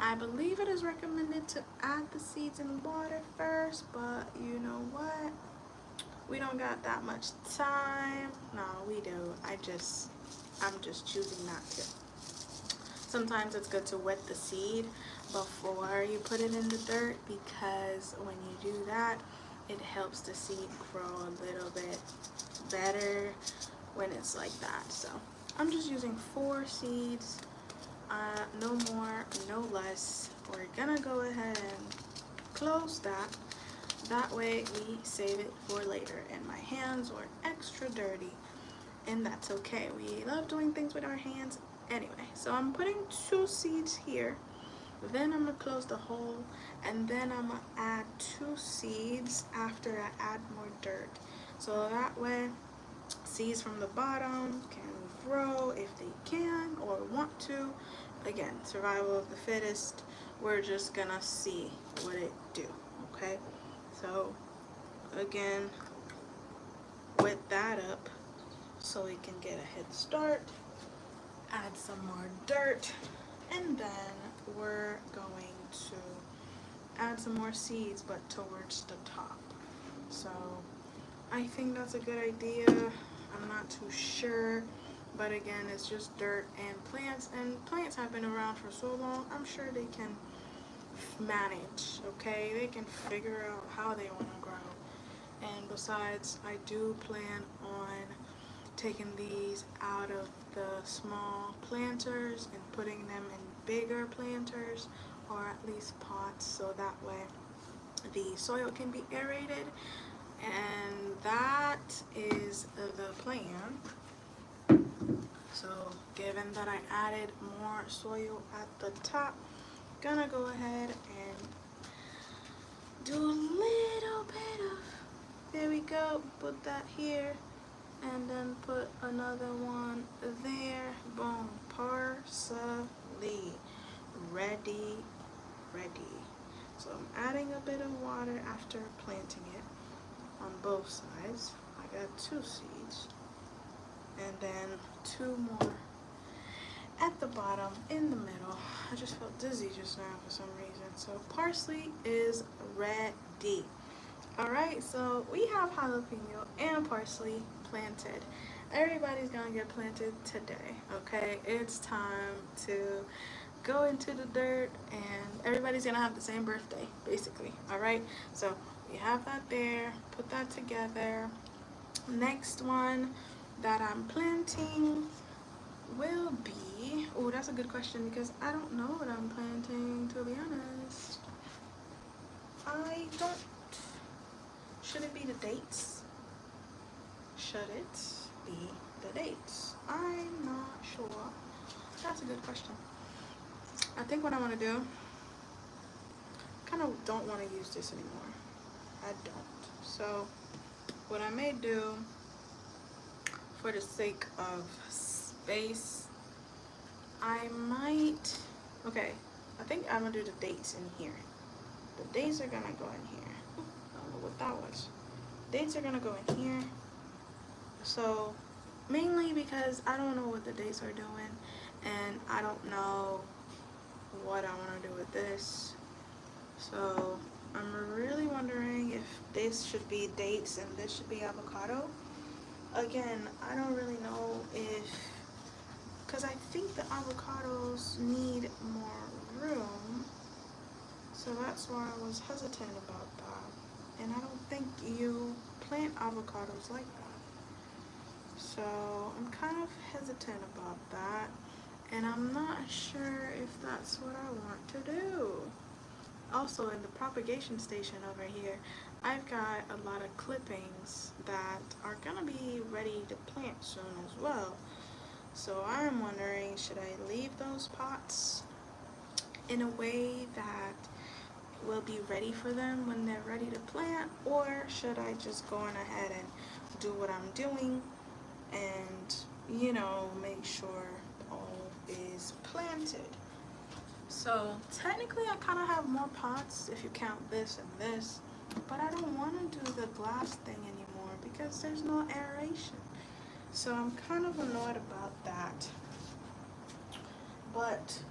I believe it is recommended to add the seeds in water first, but you know what? We don't got that much time. No, we do. I'm just choosing not to. Sometimes it's good to wet the seed before you put it in the dirt, because when you do that, it helps the seed grow a little bit better when it's like that. So I'm just using 4 seeds, no more, no less. We're gonna go ahead and close that. That way we save it for later. And my hands were extra dirty, and that's okay. We love doing things with our hands anyway. So I'm putting 2 seeds here. Then I'm gonna close the hole, and then I'm gonna add 2 seeds after I add more dirt. So that way seeds from the bottom can grow if they can or want to. Again, survival of the fittest. We're just gonna see what it do, okay? So again, wet that up so we can get a head start. Add some more dirt, and then we're going to add some more seeds, but towards the top. So I think that's a good idea. I'm not too sure, but again, it's just dirt and plants have been around for so long. I'm sure they can manage, okay? They can figure out how they want to grow. And besides, I do plan on taking these out of the small planters and putting them in bigger planters, or at least pots, so that way the soil can be aerated. And that is the plan. So given that I added more soil at the top, gonna go ahead and do a little bit of, there we go, put that here, and then put another one there. Boom, parsley, ready. So I'm adding a bit of water after planting it on both sides. I got 2 seeds, and then 2 more at the bottom, in the middle. I just felt dizzy just now for some reason. So parsley is ready. Alright, so we have jalapeno and parsley planted. Everybody's gonna get planted today, okay? It's time to go into the dirt, and everybody's gonna have the same birthday, basically. Alright, so we have that there, put that together. Next one that I'm planting will be, oh, that's a good question, because I don't know what I'm planting, to be honest. I don't. Should it be the dates? Should it be the dates? I'm not sure. That's a good question. I think what I want to do, kind of don't want to use this anymore. I don't. So what I may do, for the sake of space, I might, okay, I think I'm gonna do the dates in here. The dates are gonna go in here. I don't know what that was. Dates are gonna go in here. So mainly because I don't know what the dates are doing, and I don't know what I want to do with this. So I'm really wondering if this should be dates and this should be avocado. Again, I don't really know if, because I think the avocados need more room. So that's why I was hesitant about that. And I don't think you plant avocados like that. So I'm kind of hesitant about that. And I'm not sure if that's what I want to do. Also, in the propagation station over here, I've got a lot of clippings that are gonna be ready to plant soon as well. So I'm wondering, should I leave those pots in a way that will be ready for them when they're ready to plant, or should I just go on ahead and do what I'm doing and, you know, make sure all is planted? So technically I kind of have more pots if you count this and this, but I don't want to do the glass thing anymore because there's no aeration. So I'm kind of annoyed about that. But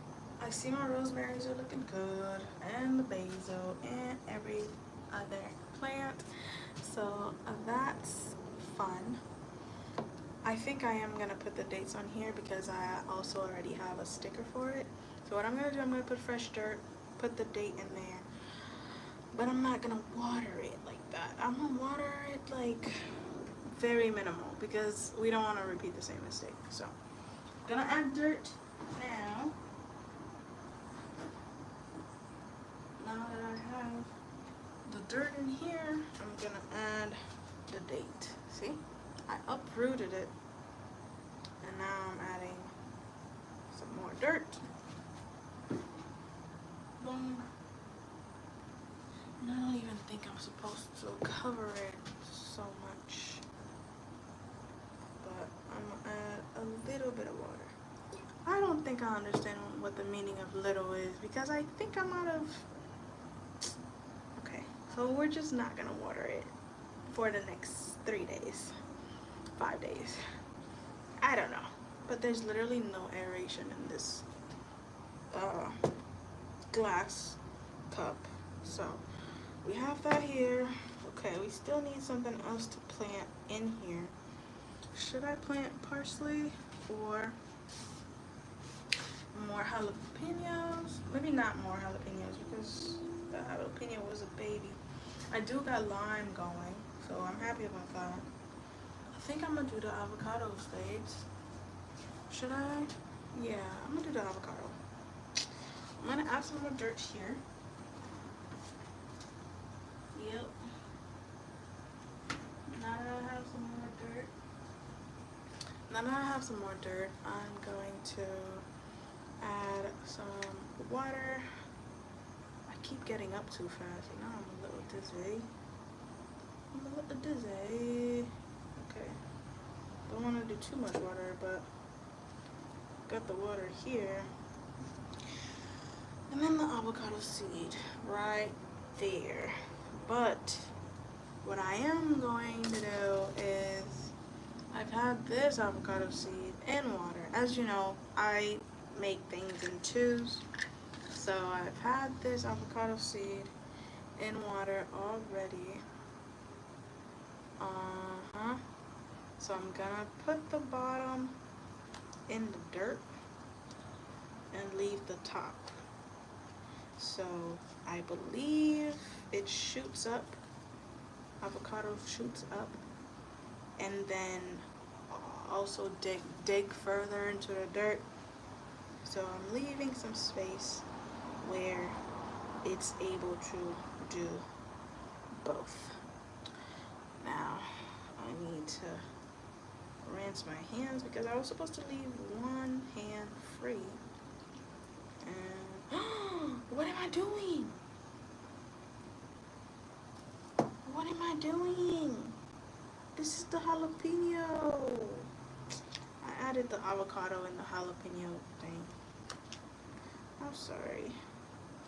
I see my rosemaries are looking good, and the basil, and every other plant. So that's fun. I think I am gonna put the dates on here because I also already have a sticker for it. So what I'm gonna do, I'm gonna put fresh dirt, put the date in there, but I'm not gonna water it like that. I'm gonna water it like very minimal because we don't want to repeat the same mistake. So I'm gonna add dirt now. Now that I have the dirt in here, I'm gonna add the date. See, I uprooted it, and now I'm adding some more dirt. Boom. And I don't even think I'm supposed to cover it so much, but I'm gonna add a little bit of water. I don't think I understand what the meaning of little is because I think I'm out of. Okay, so we're just not gonna water it for the next 3 days, 5 days. I don't know, but there's literally no aeration in this glass cup. So we have that here. Okay, we still need something else to plant in here. Should I plant parsley or more jalapenos? Maybe not more jalapenos because the jalapeno was a baby. I do got lime going, so I'm happy about that. I think I'm gonna do the avocado stage. Should I? Yeah, I'm gonna do the avocado. I'm gonna add some more dirt here. Yep. Now that I have some more dirt, I'm going to add some water. I keep getting up too fast. You know, I'm a little dizzy. Okay. Don't want to do too much water, but got the water here. And then the avocado seed right there. But what I am going to do is I've had this avocado seed in water. As you know, I make things in twos. So I've had this avocado seed in water already. So I'm gonna put the bottom in the dirt and leave the top. So I believe it shoots up. Avocado shoots up, and then also dig further into the dirt. So I'm leaving some space where it's able to do both. Now I need to rinse my hands because I was supposed to leave one hand free. And what am I doing? What am I doing? This is the jalapeno. I added the avocado and the jalapeno thing. I'm sorry.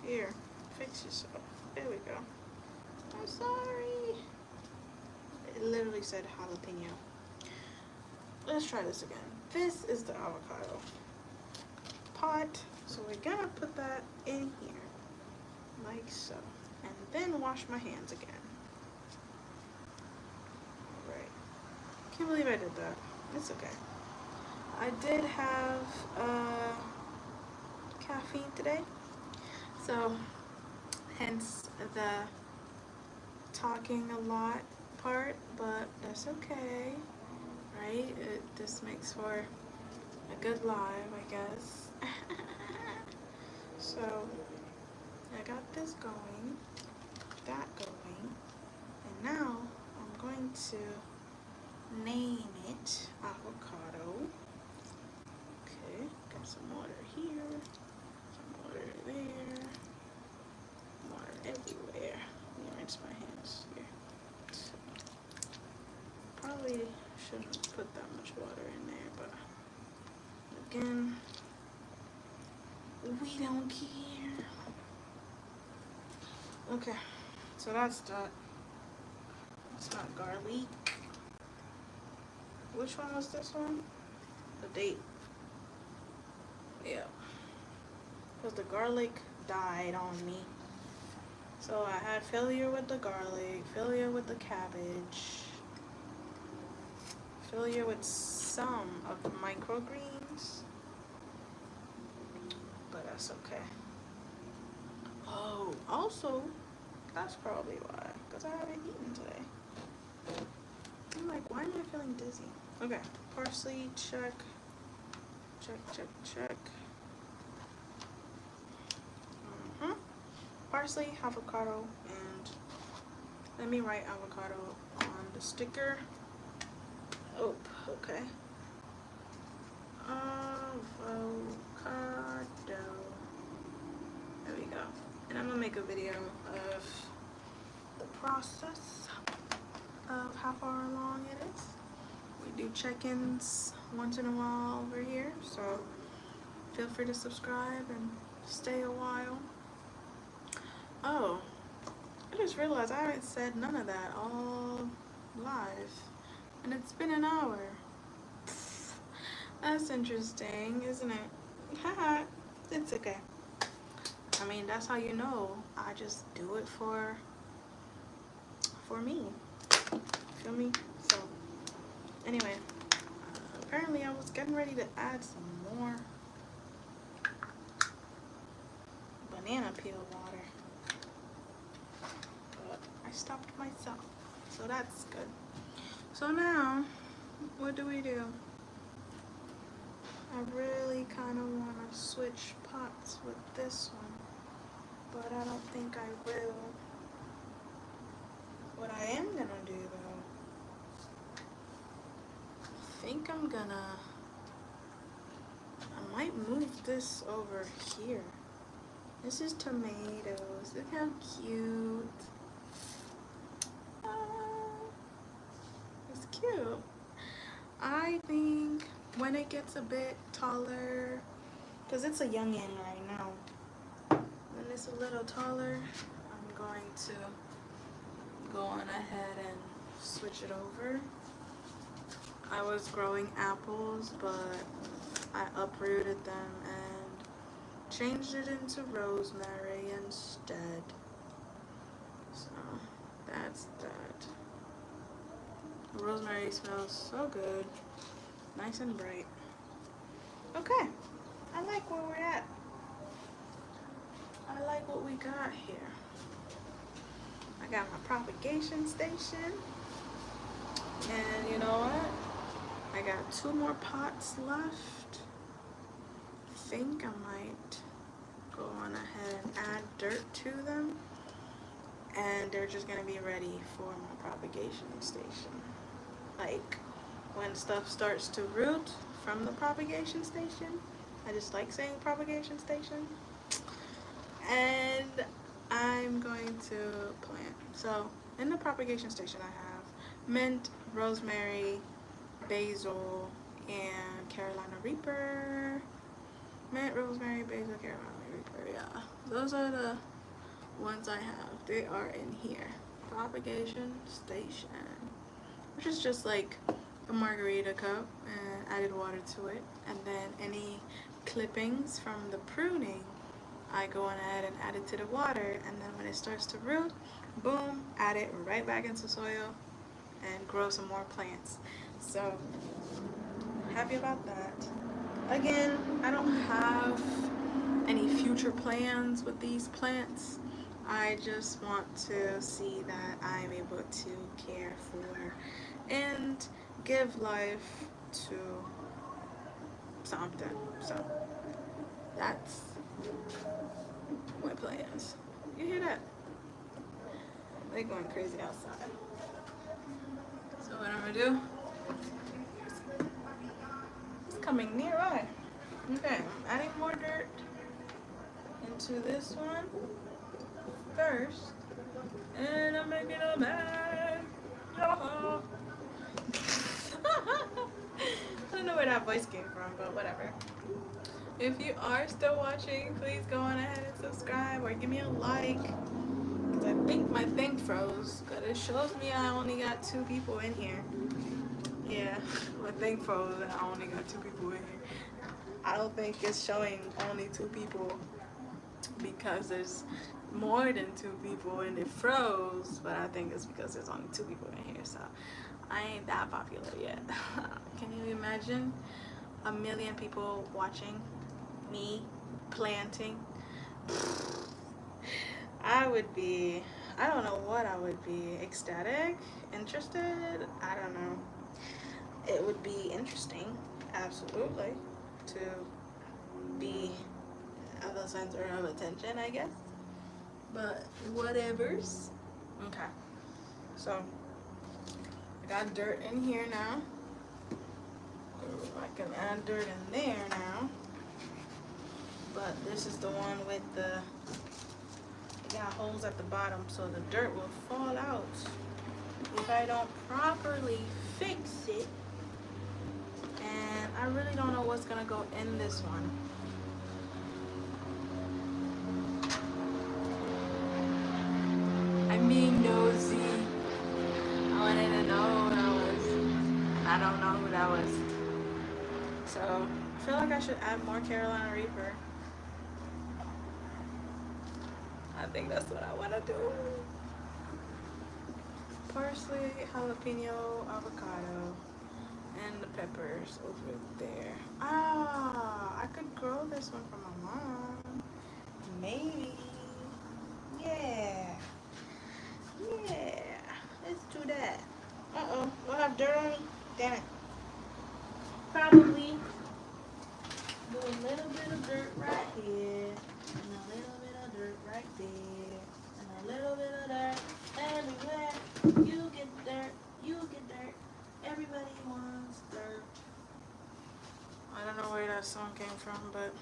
Here, fix yourself. There we go. I'm sorry. It literally said jalapeno. Let's try this again. This is the avocado pot. So we're gonna put that in here. like so, and then wash my hands again. Alright, can't believe I did that. It's okay. I did have caffeine today, so hence the talking a lot part, but that's okay, right? This makes for a good live, I guess. So I got this going, that going, and now I'm going to name it avocado. Okay, got some water here, some water there, water everywhere. Let me rinse my hands here. So, probably shouldn't put that much water in there, but again, we don't care. Okay, so that's that. It's not garlic. Which one was this one? The date. Yeah. Because the garlic died on me. So I had failure with the garlic, failure with the cabbage, failure with some of the microgreens. But that's okay. Oh, also, that's probably why. Because I haven't eaten today. I'm like, why am I feeling dizzy? Okay, parsley, check. Check. Parsley, avocado, and let me write avocado on the sticker. Oh, okay. Avocado. There we go. And I'm gonna make a video of the process of how far along it is. We do check-ins once in a while over here, so feel free to subscribe and stay a while. Oh, I just realized I haven't said none of that all live, and it's been an hour. That's interesting, isn't it? Haha, it's okay. I mean, that's how you know I just do it for me. Feel me? So, anyway, apparently I was getting ready to add some more banana peel water, but I stopped myself, so that's good. So now, what do? I really kind of want to switch pots with this one, but I don't think I will. What I am gonna do though, I think I might move this over here. This is tomatoes. Look how cute. It's cute. I think when it gets a bit taller, because it's a youngin right now, when it's a little taller, I'm going to go on ahead and switch it over. I was growing apples, but I uprooted them and changed it into rosemary instead. So that's that. The rosemary smells so good. Nice and bright. Okay, I like where we're at. I like what we got here. I got my propagation station. And you know what? I got 2 more pots left. I think I might go on ahead and add dirt to them. And they're just gonna be ready for my propagation station. Like, when stuff starts to root from the propagation station, I just like saying propagation station, and I'm going to plant. So in the propagation station I have mint, rosemary, basil, and Carolina Reaper. Mint, rosemary, basil, Carolina Reaper. Yeah, those are the ones I have. They are in here. Propagation station, which is just like a margarita cup, and added water to it, and then any clippings from the pruning I go on ahead and add it to the water, and then when it starts to root, boom, add it right back into soil and grow some more plants. So happy about that. Again, I don't have any future plans with these plants. I just want to see that I'm able to care for and give life to something. So that's my plans. You hear that? They're going crazy outside. So what I'm gonna do, it's coming nearby. Okay, I'm adding more dirt into this one first, and I'm making a bag. I don't know where that voice came from, but whatever. If you are still watching, please go on ahead and subscribe or give me a like. Cause I think my thing froze. Cause it shows me I only got 2 people in here. Yeah, my thing froze and I only got 2 people in here. I don't think it's showing only 2 people because there's more than 2 people and it froze, but I think it's because there's only 2 people in here, so I ain't that popular yet. Can you imagine 1,000,000 people watching me planting? I would be, I don't know what I would be, ecstatic, interested, I don't know. It would be interesting, absolutely, to be of a center of attention, I guess. But whatevers. Okay. So I got dirt in here now. I can add dirt in there now. But this is the one with the, it got holes at the bottom, so the dirt will fall out if I don't properly fix it. And I really don't know what's gonna go in this one. I'm being nosy. I wanted to know who that was. I don't know who that was. So I feel like I should add more Carolina Reaper. I think that's what I want to do. Parsley, jalapeno, avocado, and the peppers over there. Ah, I could grow this one for my mom. Maybe. Yeah. Yeah. Let's do that. Uh-oh. We'll have dirt on me. Damn it. Probably do a little bit of dirt right here. And a little bit of dirt right there. And a little bit of dirt everywhere. You get dirt. You get dirt. Everybody wants dirt. I don't know where that song came from, but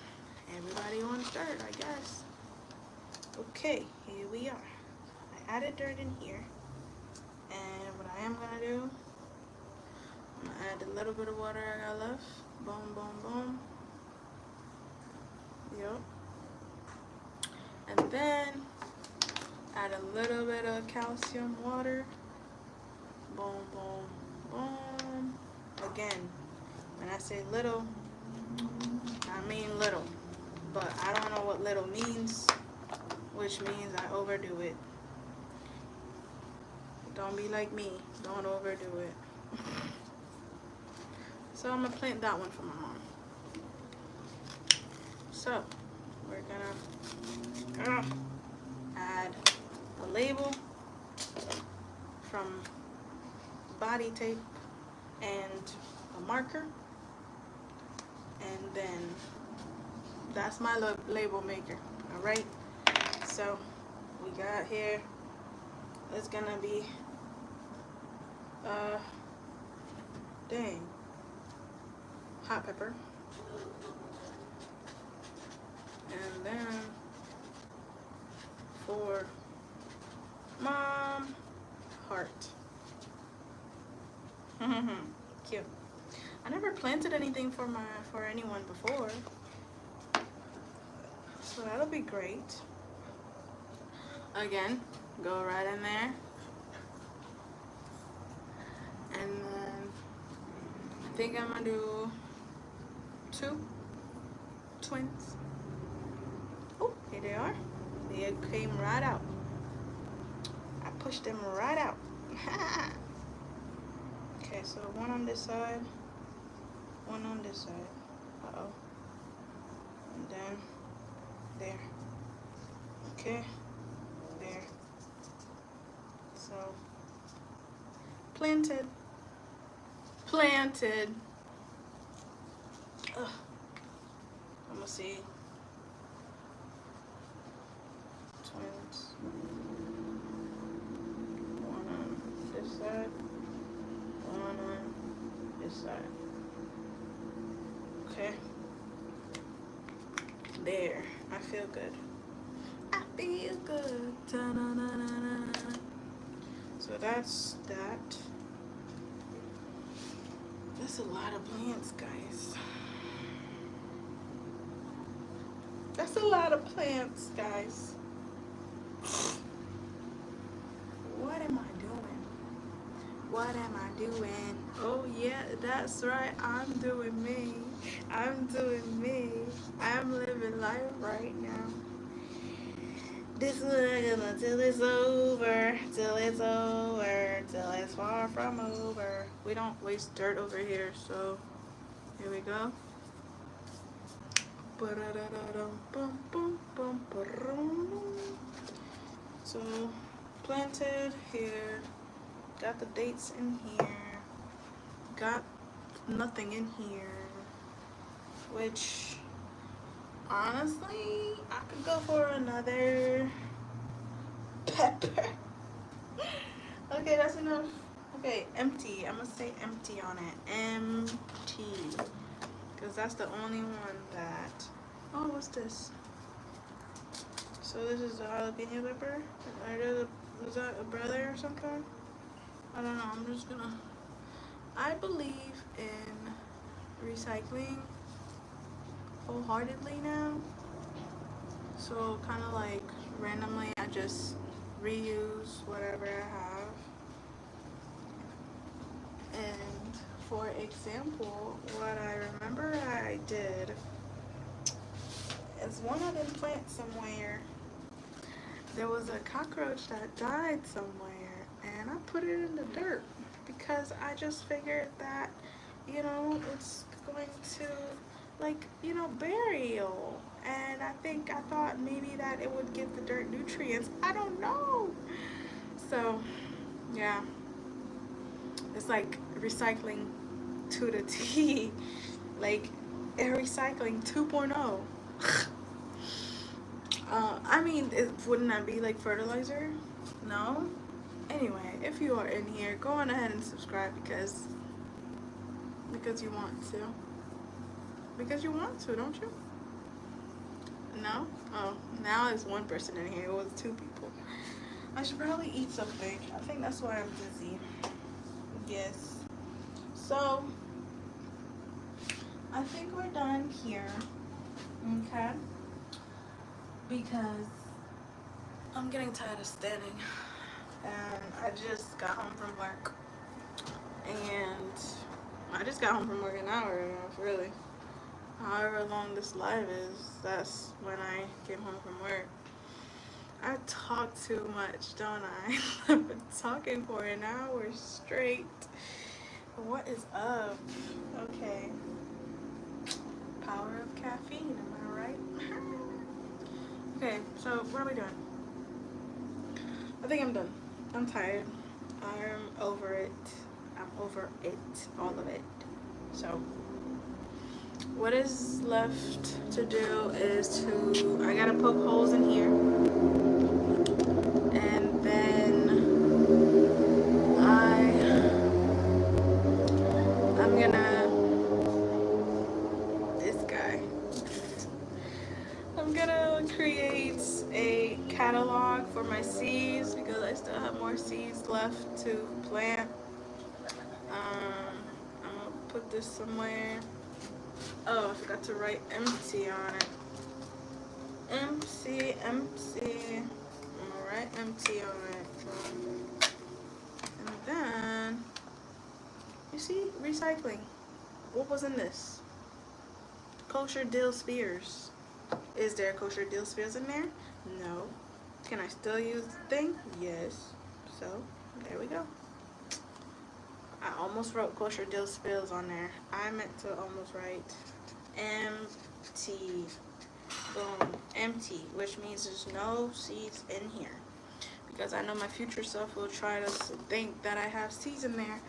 everybody wants dirt, I guess. Okay, here we are. I added dirt in here. And what I am going to do, I'm going to add a little bit of water I got left. Boom, boom, boom. Yep. And then add a little bit of calcium water. Boom, boom, boom. Again, when I say little, I mean little. But I don't know what little means, which means I overdo it. Don't be like me. Don't overdo it. So I'm going to plant that one for my mom. So we're going to add a label from body tape and a marker. And then that's my label maker. Alright. So we got here, it's going to be dang, hot pepper, and then for mom, heart. Cute. I never planted anything for anyone before, so that'll be great. Again, go right in there. And then I think I'm gonna do 2 twins. Oh, here they are. They came right out. I pushed them right out. Okay, so one on this side, one on this side. Uh-oh. And then there. Okay, there. So, planted. Planted. Ugh. I'm gonna see. Twins. One on this side. One on this side. Okay. There. I feel good. I feel good. Da-na-na-na-na. So that's that. That's a lot of plants, guys. That's a lot of plants, guys. What am I doing? What am I doing? Oh yeah, that's right. I'm doing me. I'm doing me. I'm living life right now. This is what I'm gonna till it's over, till it's over, till it's far from over. We don't waste dirt over here, so here we go. So planted here, got the dates in here, got nothing in here, which honestly I could go for another pepper. Okay, that's enough. Okay, empty. I'm gonna say empty on it. Empty. Because that's the only one that. Oh, what's this? So this is a jalapeno pepper? Was that a brother or something? I don't know. I'm just gonna. I believe in recycling wholeheartedly now. So kind of like randomly, I just reuse whatever I have. And for example, what I remember I did is one of them plants somewhere, there was a cockroach that died somewhere, and I put it in the dirt because I just figured that, you know, it's going to, like, you know, burial. And I thought maybe that it would give the dirt nutrients. I don't know. So, yeah. It's like recycling to the T. Like, recycling 2.0. I mean, wouldn't that be like fertilizer? No? Anyway, if you are in here, go on ahead and subscribe because you want to. Because you want to, don't you? No? Oh, now there's one person in here. It was two people. I should probably eat something. I think that's why I'm dizzy. Yes. So, I think we're done here. Okay? Because I'm getting tired of standing. And I just got home from work. And I just got home from work an hour ago, really. However long this live is, that's when I came home from work. I talk too much, don't I? I've been talking for an hour straight. What is up? Okay. Power of caffeine, am I right? Okay, so what are we doing? I think I'm done. I'm tired. I'm over it. I'm over it. All of it. So, what is left to do is I gotta poke holes in here. And then I'm gonna, this guy, I'm gonna create a catalog for my seeds because I still have more seeds left to plant. I'm gonna put this somewhere. Oh, I forgot to write empty on it. Empty. I'm gonna write empty on it. And then, you see, recycling. What was in this? Kosher dill spears. Is there kosher dill spills in there? No. Can I still use the thing? Yes. So, there we go. I almost wrote kosher dill spills on there. I meant to almost write empty. Boom. Empty, which means there's no seeds in here. Because I know my future self will try to think that I have seeds in there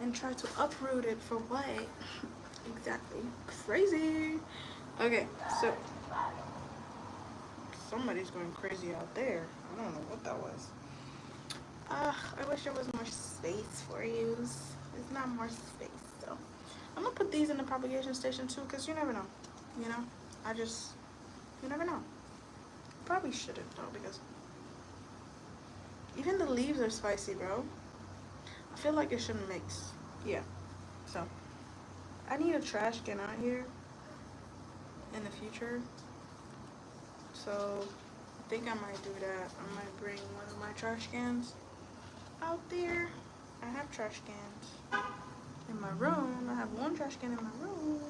and try to uproot it for what? Exactly. Crazy. Okay, so somebody's going crazy out there. I don't know what that was. I wish there was more space for you. There's not more space, so I'm gonna put these in the propagation station too, because you never know. You know, you never know. Probably shouldn't though, because even the leaves are spicy, bro. I feel like it shouldn't mix. Yeah. So I need a trash can out here in the future. So I think I might do that. I might bring one of my trash cans out there. I have trash cans in my room. I have one trash can in my room.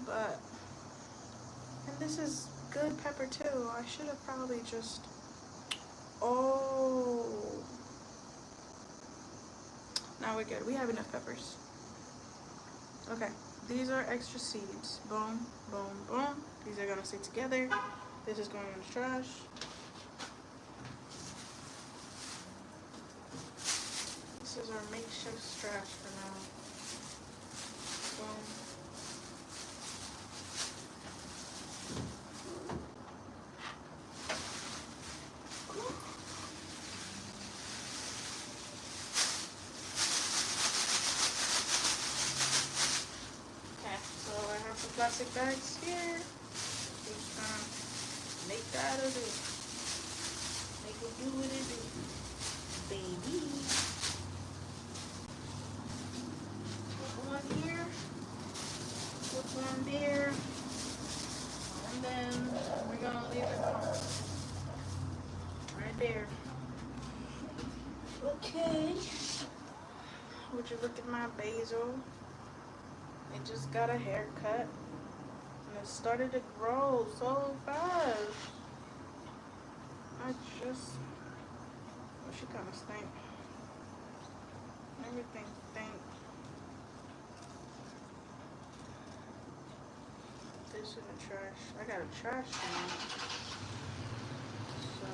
But, and this is good pepper too. I should have probably just, oh. Now we're good. We have enough peppers. Okay, these are extra seeds. Boom, boom, boom. These are gonna stay together. This is going in the trash. This is our makeshift trash for now. Boom. Okay, so I have some plastic bags here. Just gonna make that a do. Make it do what it do. Baby. Put one here. Put one there. And then we're gonna leave it alone. Right there. Okay. Would you look at my basil? It just got a haircut. And it started to grow so fast. Oh, she kind of stink. Everything stink. This in the trash. I got a trash can. So,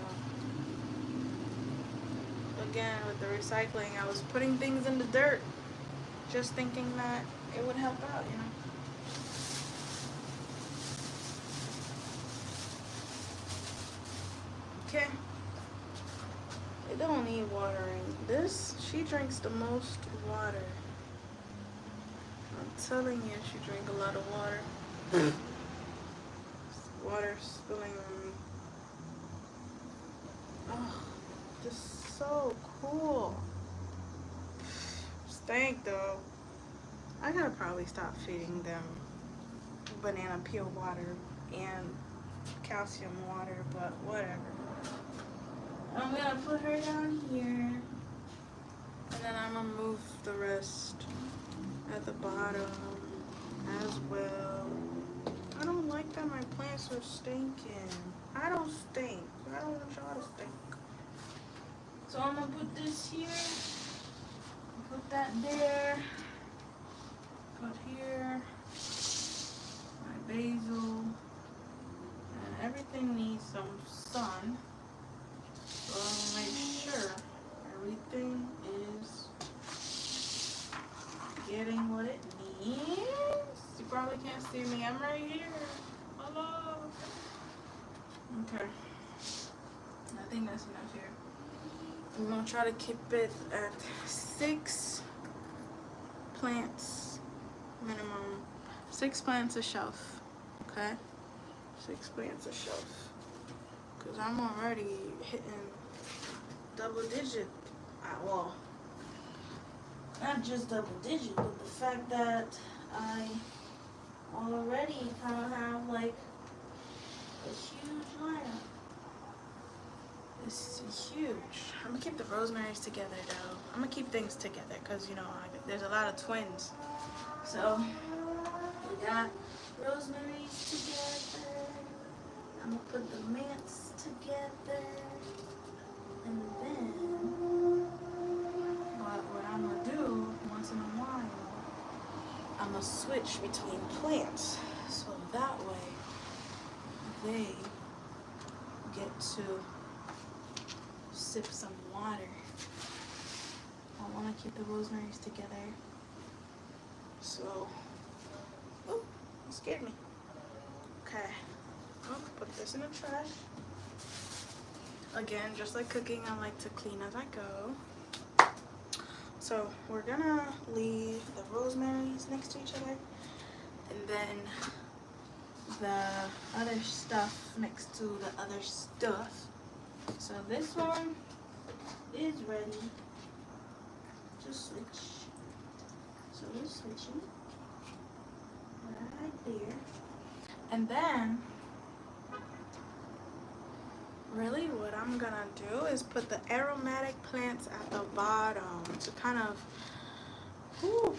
again, with the recycling, I was putting things in the dirt, just thinking that it would help out, you know. Okay. It don't need watering. This, she drinks the most water. I'm telling you, she drinks a lot of water. Water spilling on me. Oh, this is so cool. Stank though. I gotta probably stop feeding them banana peel water and calcium water, but whatever. I'm gonna put her down here, and then I'm gonna move the rest at the bottom as well. I don't like that my plants are stinking. I don't stink. I don't want y'all to stink. So I'm gonna put this here, put that there, put here, my basil, and everything needs some sun. So I'm gonna make sure everything is getting what it needs. You probably can't see me. I'm right here. Hello. Okay. I think that's enough here. I'm gonna try to keep it at 6 plants minimum. 6 plants a shelf. Okay? 6 plants a shelf. Because I'm already hitting double digit. Well, not just double digit, but the fact that I already kind of have like a huge lineup. This is huge. I'm gonna keep the rosemaries together though. I'm gonna keep things together because you know there's a lot of twins. So we got rosemary's together. I'm gonna put the mints together. And then, what I'm gonna do once in a while, I'm gonna switch between plants. So that way, they get to sip some water. I want to keep the rosemaries together. So, oh, it scared me. Okay, I'll put this in the trash. Again, just like cooking, I like to clean as I go. So we're gonna leave the rosemaries next to each other, and then the other stuff next to the other stuff. So this one is ready. Just switch. So we're switching right there. And then really what I'm gonna do is put the aromatic plants at the bottom to kind of, whew,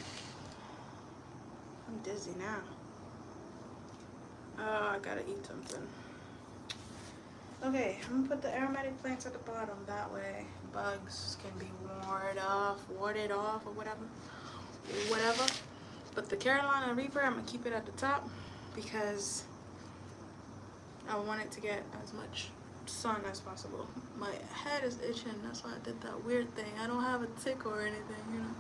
I'm dizzy now. Oh, I gotta eat something. Okay, I'm gonna put the aromatic plants at the bottom. That way bugs can be warded off or whatever. But the Carolina Reaper, I'm gonna keep it at the top because I want it to get as much sun as possible. My head is itching, that's why I did that weird thing. I don't have a tick or anything, you know.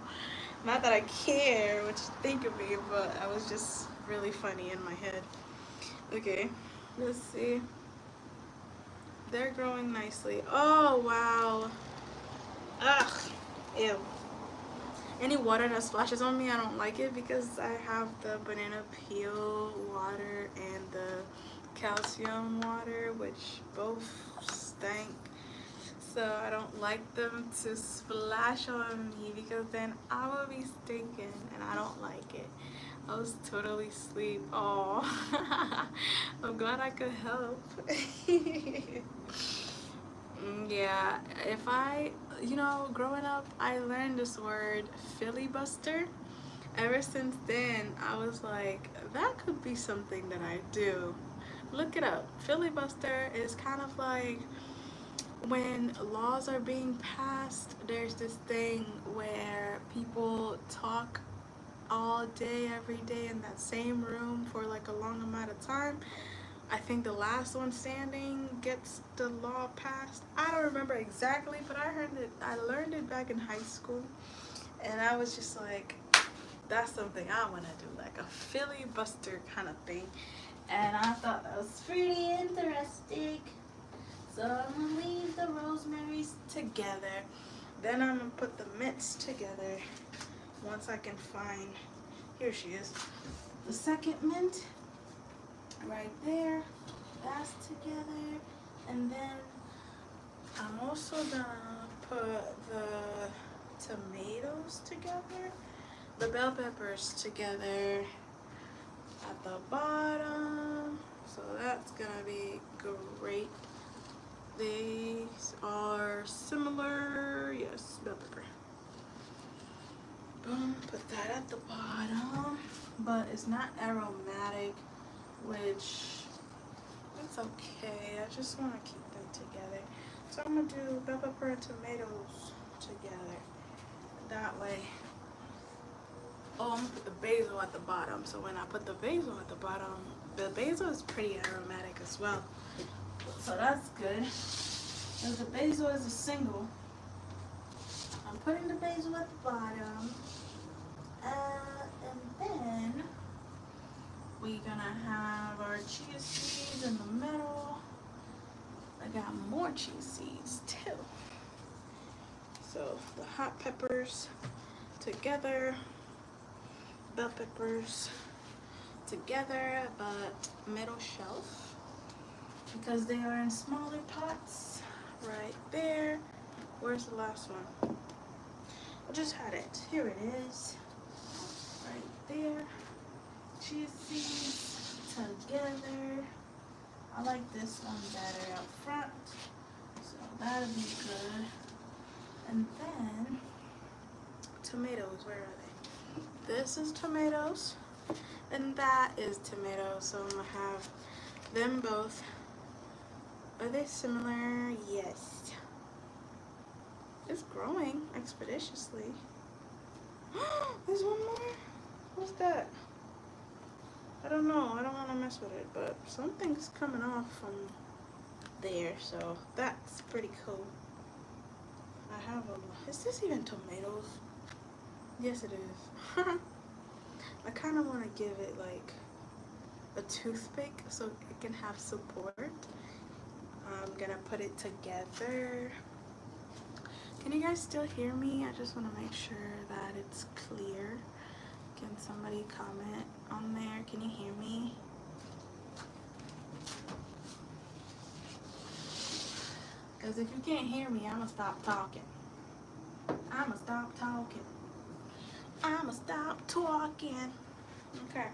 Not that I care what you think of me, but I was just really funny in my head. Okay, let's see. They're growing nicely. Oh wow. Ugh, ew. Any water that splashes on me, I don't like it because I have the banana peel water and the calcium water, which both stink. So I don't like them to splash on me because then I will be stinking and I don't like it. I was totally asleep. Oh, I'm glad I could help. Yeah, if growing up, I learned this word filibuster. Ever since then, I was like, that could be something that I do. Look it up. Filibuster is kind of like when laws are being passed, there's this thing where people talk all day, every day in that same room for like a long amount of time. I think the last one standing gets the law passed. I don't remember exactly, but I learned it back in high school, and I was just like, that's something I want to do, like a filibuster kind of thing. And I thought that was pretty interesting. So I'm gonna leave the rosemaries together. Then I'm gonna put the mints together once I can find, here she is, the second mint. Right there, that's together. And then I'm also gonna put the tomatoes together, the bell peppers together at the bottom. So that's gonna be great. These are similar, yes, bell pepper. Boom, put that at the bottom, but it's not aromatic, which it's okay. I just want to keep them together. So I'm gonna do bell pepper and tomatoes together. That way. Oh, I'm gonna put the basil at the bottom. So when I put the basil at the bottom, the basil is pretty aromatic as well. So that's good. Because the basil is a single. I'm putting the basil at the bottom. And then we're gonna have our chia seeds in the middle. I got more chia seeds too. So the hot peppers together, bell peppers together, but middle shelf because they are in smaller pots. Right there. Where's the last one? I just had it. Here it is. Right there. Chia seeds together. I like this one better up front, so that'll be good. And then tomatoes, where are they? This is tomatoes. and that is tomato. So I'm gonna have them both. Are they similar? Yes. It's growing expeditiously. There's one more. What's that? I don't know. I don't want to mess with it, but something's coming off from there, so that's pretty cool. I have a. Is this even tomatoes? Yes, it is. I kind of want to give it like a toothpick so it can have support. I'm gonna put it together. Can you guys still hear me? I just want to make sure that it's clear. Can somebody comment on there? Can you hear me? Because if you can't hear me, I'm gonna stop talking. I'ma stop talking. I'ma stop talking. Okay.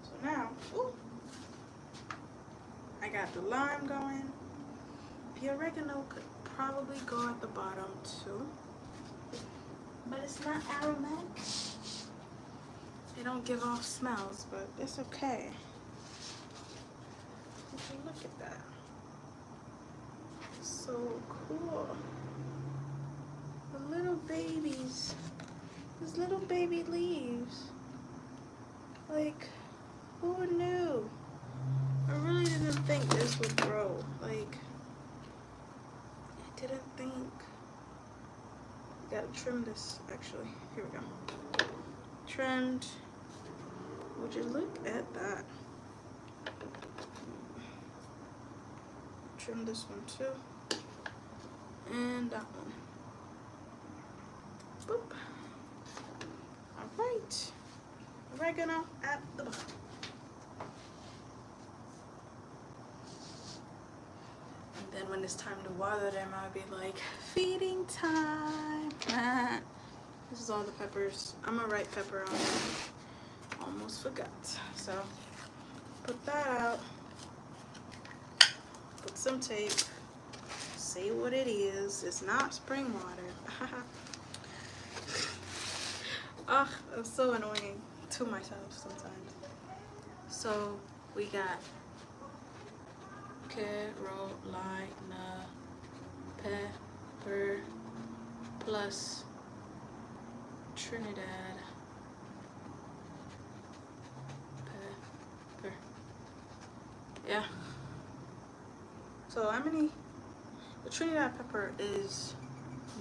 So now, ooh, I got the lime going. The oregano could probably go at the bottom too, but it's not aromatic. They don't give off smells, but it's okay. Look at that. So cool. The little babies. These little baby leaves. Like, who knew? I really didn't think this would grow. Like, I didn't think. Gotta trim this actually. Here we go. Trimmed. Would you look at that? Trim this one too. And that one. Boop. Alright. Oregano at the bottom. And then when it's time to water them, I'll be like, feeding time. This is all the peppers. I'm gonna write pepper on it. Almost forgot. So put that out. Put some tape. Say what it is. It's not spring water. Ugh, I'm so annoying to myself sometimes. So we got Carolina pepper plus Trinidad pepper. Yeah. So how many? The Trinidad pepper is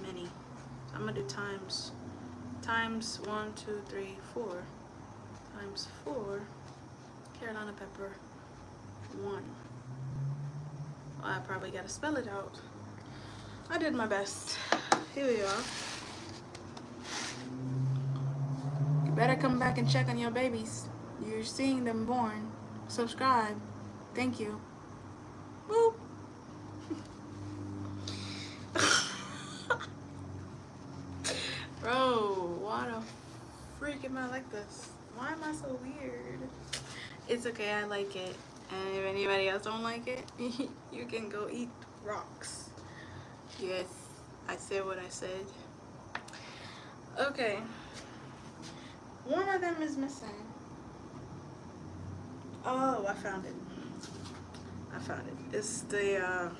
many. So I'm gonna do times 1, 2, 3, 4 times 4. Carolina pepper 1. Well, I probably gotta spell it out. I did my best. Here we are. You better come back and check on your babies. You're seeing them born. Subscribe. Thank you. Boop. Bro, why the freak am I like this? Why am I so weird? It's okay, I like it. And if anybody else don't like it, you can go eat rocks. Yes, I said what I said. Okay. One of them is missing. Oh, I found it. It's the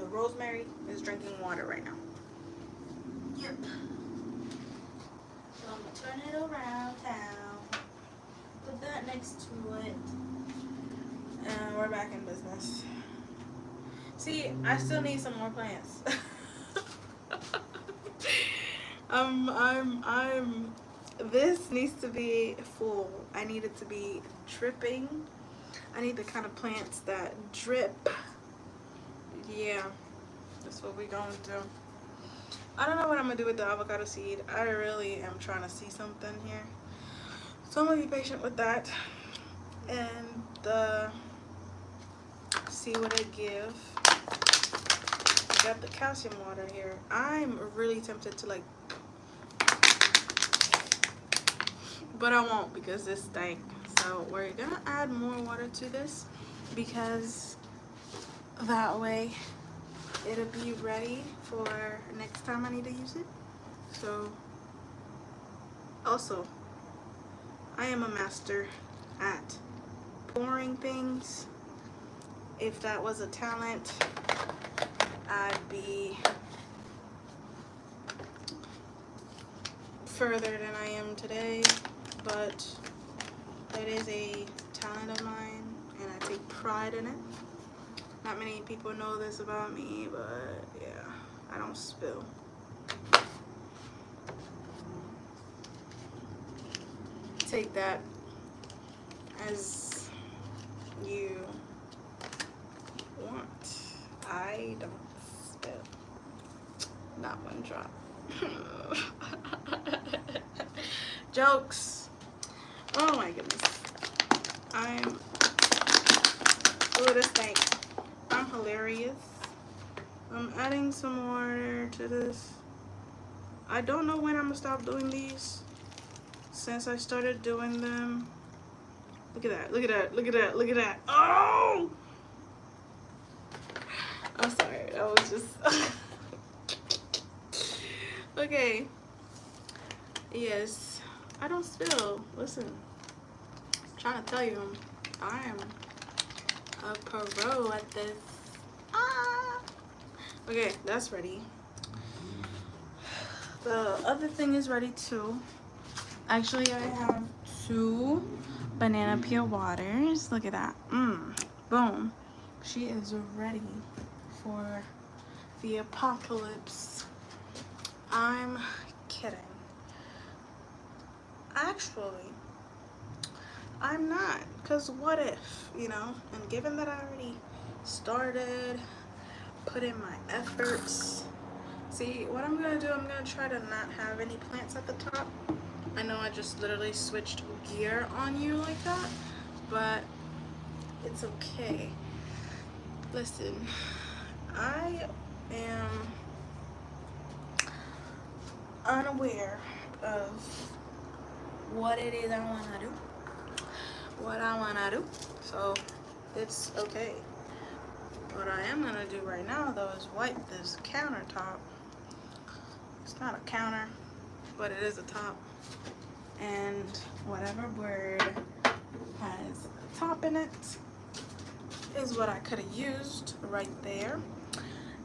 rosemary is drinking water right now. Yep. So I'm gonna turn it around town. Put that next to it. And we're back in business. See, I still need some more plants. This needs to be full. I need it to be dripping. I need the kind of plants that drip. Yeah, that's what we're going to do. I don't know what I'm gonna do with the avocado seed. I really am trying to see something here. So I'm gonna be patient with that. And see what I give. I got the calcium water here. I'm really tempted to like, but I won't because this stank. So we're gonna add more water to this because that way it'll be ready for next time I need to use it. So also I am a master at pouring things. If that was a talent, I'd be further than I am today, but that is a talent of mine and I take pride in it. Not many people know this about me, but yeah, I don't spill. Take that as you want. I don't spill. Not one drop. Jokes. Oh my goodness. Oh, this thing. I'm hilarious. I'm adding some water to this. I don't know when I'm gonna stop doing these. Since I started doing them. Look at that, look at that, look at that, look at that. Oh! I'm sorry, that was just... Okay. Yes, I don't spill. Listen, I'm trying to tell you, I am a pro at this. Ah! Okay, that's ready. The other thing is ready too. Actually, I have 2 banana peel waters. Look at that. Boom. She is ready for the apocalypse. I'm kidding. Actually, I'm not. Because what if, you know? And given that I already started, put in my efforts. See, what I'm going to do, I'm going to try to not have any plants at the top. I know I just literally switched gear on you like that, but it's okay. Listen, I am unaware of what it is I want to do, so it's okay. What I am going to do right now, though, is wipe this countertop. It's not a counter, but it is a top. And whatever bird has a top in it is what I could have used right there.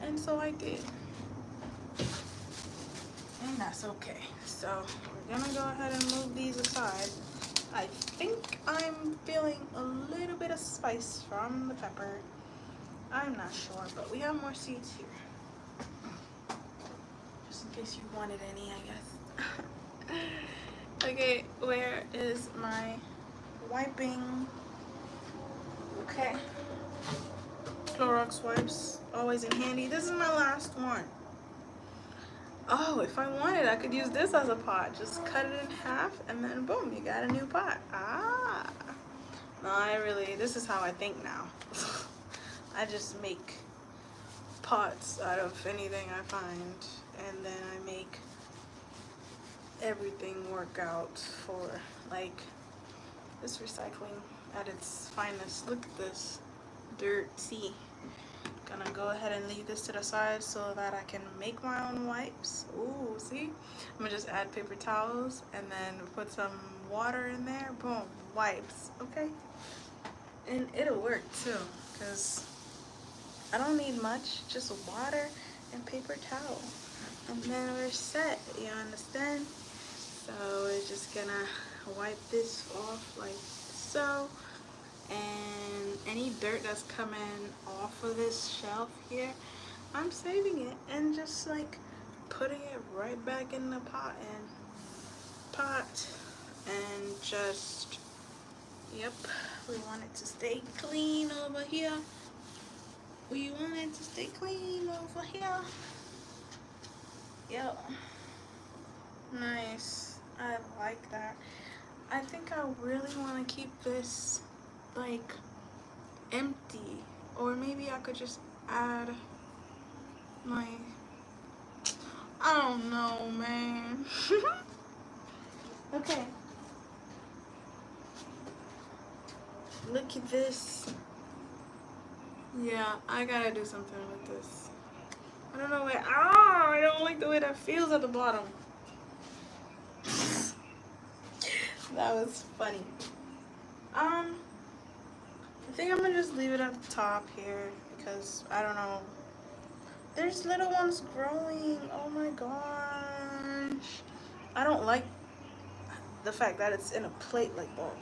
And so I did. And that's okay. So we're gonna go ahead and move these aside. I think I'm feeling a little bit of spice from the pepper. I'm not sure, but we have more seeds here. Just in case you wanted any, I guess. Okay, where is my wiping? Okay. Clorox wipes, always in handy. This is my last one. Oh, if I wanted, I could use this as a pot. Just cut it in half and then boom, you got a new pot. Ah. No, this is how I think now. I just make pots out of anything I find, and then I make everything work out for, like, this recycling at its finest. Look at this dirt. See, gonna go ahead and leave this to the side so that I can make my own wipes. Ooh, see, I'm gonna just add paper towels and then put some water in there. Boom, wipes. Okay, and it'll work too, because I don't need much, just water and paper towel, and then we're set. You understand? So we're just gonna wipe this off like so, and any dirt that's coming off of this shelf here, I'm saving it and just like putting it right back in the pot and just, yep, we want it to stay clean over here. We want it to stay clean over here. Yep. Nice. I like that. I think I really want to keep this like empty, or maybe I could just add my, I don't know, man. Okay. Look at this. Yeah, I gotta do something with this. I don't know where. Ah, I don't like the way that feels at the bottom. That was funny. I think I'm gonna just leave it at the top here because I don't know. There's little ones growing. Oh my gosh. I don't like the fact that it's in a plate like that.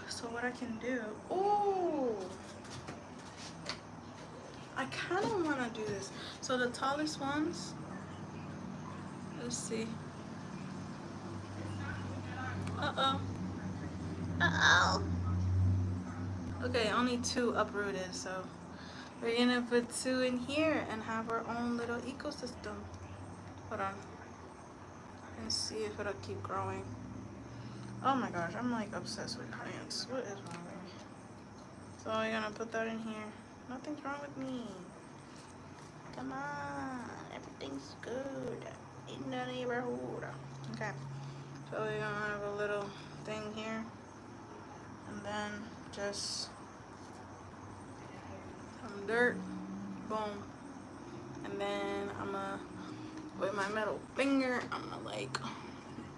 So what I can do, ooh, I kind of want to do this. So the tallest ones, let's see. Uh-oh. Uh-oh. Okay, only 2 uprooted, so we're gonna put 2 in here and have our own little ecosystem. Hold on. And see if it'll keep growing. Oh my gosh, I'm like obsessed with plants. What is wrong with me? So we're gonna put that in here. Nothing's wrong with me. Come on, everything's good in the neighborhood. Okay, so we're gonna have a little thing here, and then just some dirt, boom, and then I'm gonna, with my middle finger, I'm gonna like,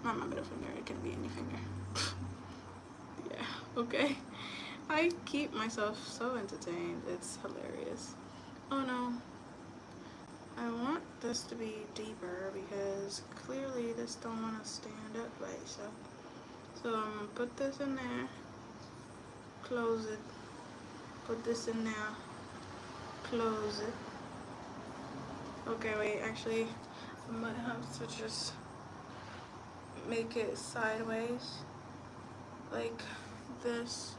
not my middle finger, it can be any finger. Yeah, okay. I keep myself so entertained, it's hilarious. Oh no. I want this to be deeper because clearly this don't want to stand up by itself. So I'm going to put this in there, close it, put this in there, close it. Okay, wait, actually I might have to just make it sideways like this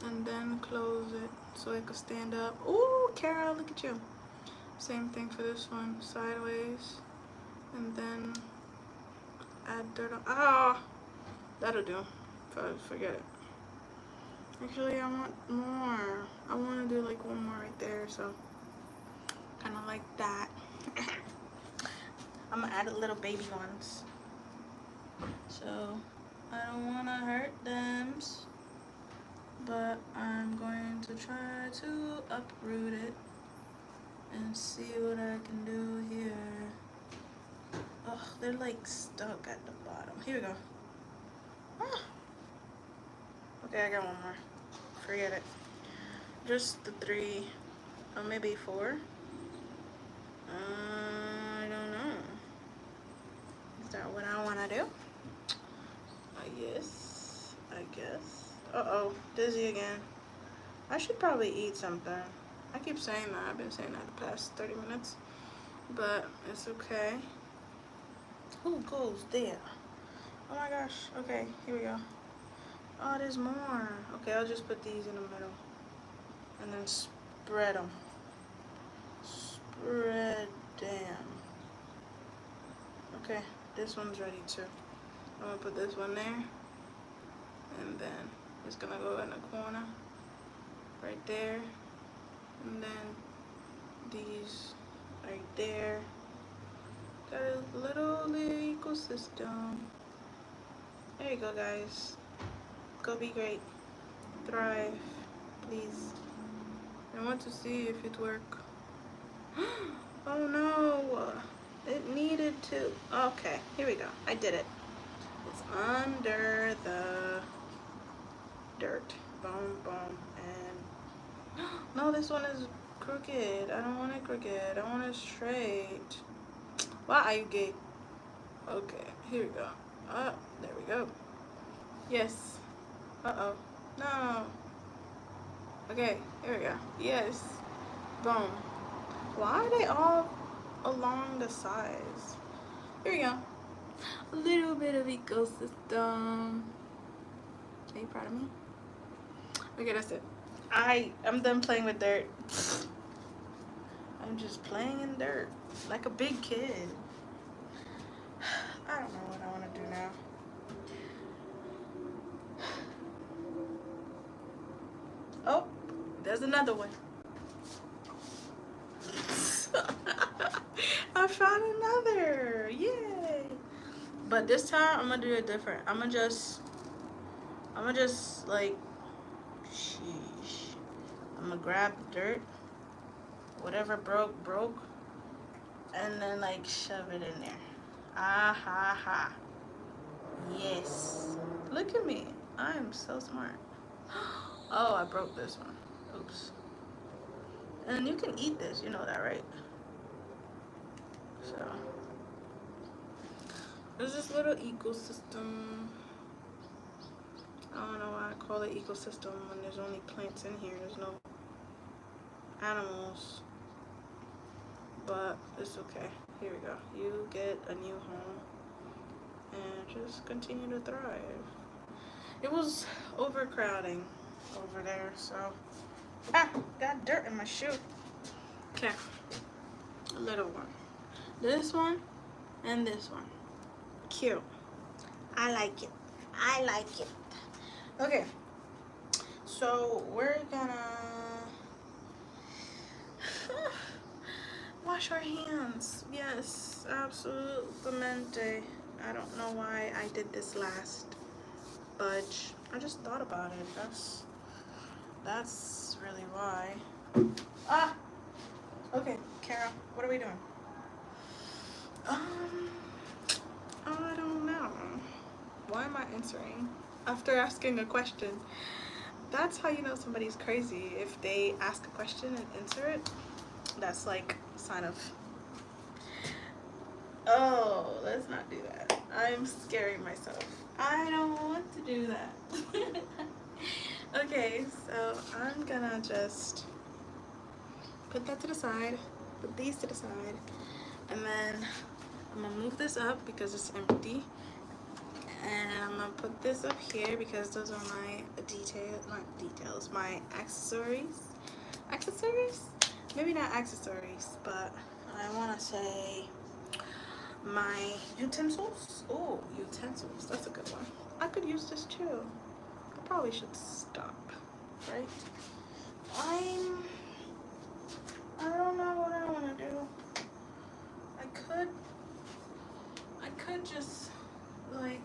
and then close it so it could stand up. Ooh, Kara, look at you. Same thing for this one, sideways, and then add dirt on. Ah, that'll do. Forget it. Actually, I want more. I want to do like one more right there, so kind of like that. I'm gonna add a little baby ones. So I don't want to hurt them, but I'm going to try to uproot it and see what I can do here. Oh, they're like stuck at the bottom. Here we go. Ah. Okay, I got one more. Forget it. Just the 3, or maybe 4. I don't know. Is that what I want to do? Yes, I guess. Uh-oh, dizzy again. I should probably eat something. I keep saying that. I've been saying that the past 30 minutes. But it's okay. Who goes there? Oh my gosh. Okay, here we go. Oh, there's more. Okay, I'll just put these in the middle. And then spread them. Spread them. Okay, this one's ready too. I'm gonna put this one there. And then it's gonna go in the corner. Right there. And then these right there. Got a little ecosystem. There you go, guys. Go be great. Thrive, please. I want to see if it works. Oh no, it needed to. Okay, here we go. I did it. It's under the dirt. Boom, boom, and no, this one is crooked. I don't want it crooked. I want it straight. Why are you gay? Okay, here we go. Oh, there we go. Yes. Uh-oh. No. Okay, here we go. Yes. Boom. Why are they all along the sides? Here we go. A little bit of ecosystem. Are you proud of me? Okay, that's it. I'm done playing with dirt. I'm just playing in dirt like a big kid. I don't know what I want to do now. Oh, there's another one. I found another. Yay. But this time I'm gonna do it different. I'm gonna just like, sheesh. I'm gonna grab the dirt. Whatever broke. And then like shove it in there. Ah ha ha. Yes. Look at me. I am so smart. Oh, I broke this one. Oops. And you can eat this. You know that, right? So, there's this little ecosystem. I don't know why I call it ecosystem when there's only plants in here. There's no animals. But it's okay. Here we go. You get a new home and just continue to thrive. It was overcrowding over there, so got dirt in my shoe. Okay, a little one. This one and this one. Cute. I like it. I like it. Okay, so we're gonna wash our hands. Yes, absolutamente. I don't know why I did this last budge. I just thought about it. That's really why. Ah! Okay, Kara, what are we doing? I don't know. Why am I answering after asking a question? That's how you know somebody's crazy. If they ask a question and answer it, that's like a sign of, oh, let's not do that. I'm scaring myself. I don't want to do that. Okay, so I'm gonna just put that to the side, put these to the side, and then I'm gonna move this up because it's empty. And I'm gonna put this up here because those are my my accessories. Accessories? Maybe not accessories, but I wanna say my utensils. Oh, utensils, that's a good one. I could use this too. I probably should stop, right? I don't know what I wanna do. I could just like,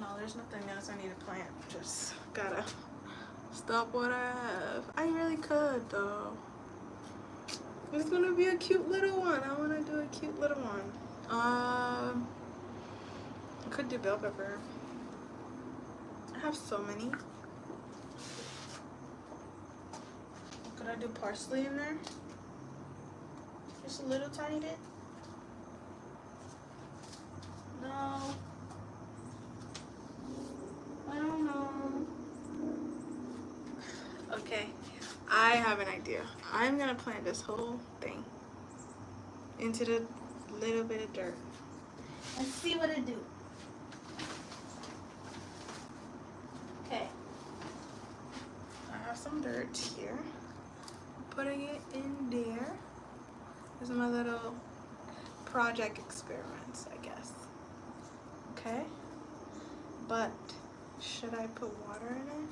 no, there's nothing else I need to plant. Just gotta stop what I have. I really could though. It's gonna be a cute little one. I wanna do a cute little one. I could do bell pepper. I have so many. Could I do parsley in there? Just a little tiny bit? No. I don't know. Okay, I have an idea. I'm gonna plant this whole thing into the little bit of dirt. Let's see what it do. Okay. I have some dirt here. Putting it in there. These are my little project experiments, I guess. Okay. But should I put water in it?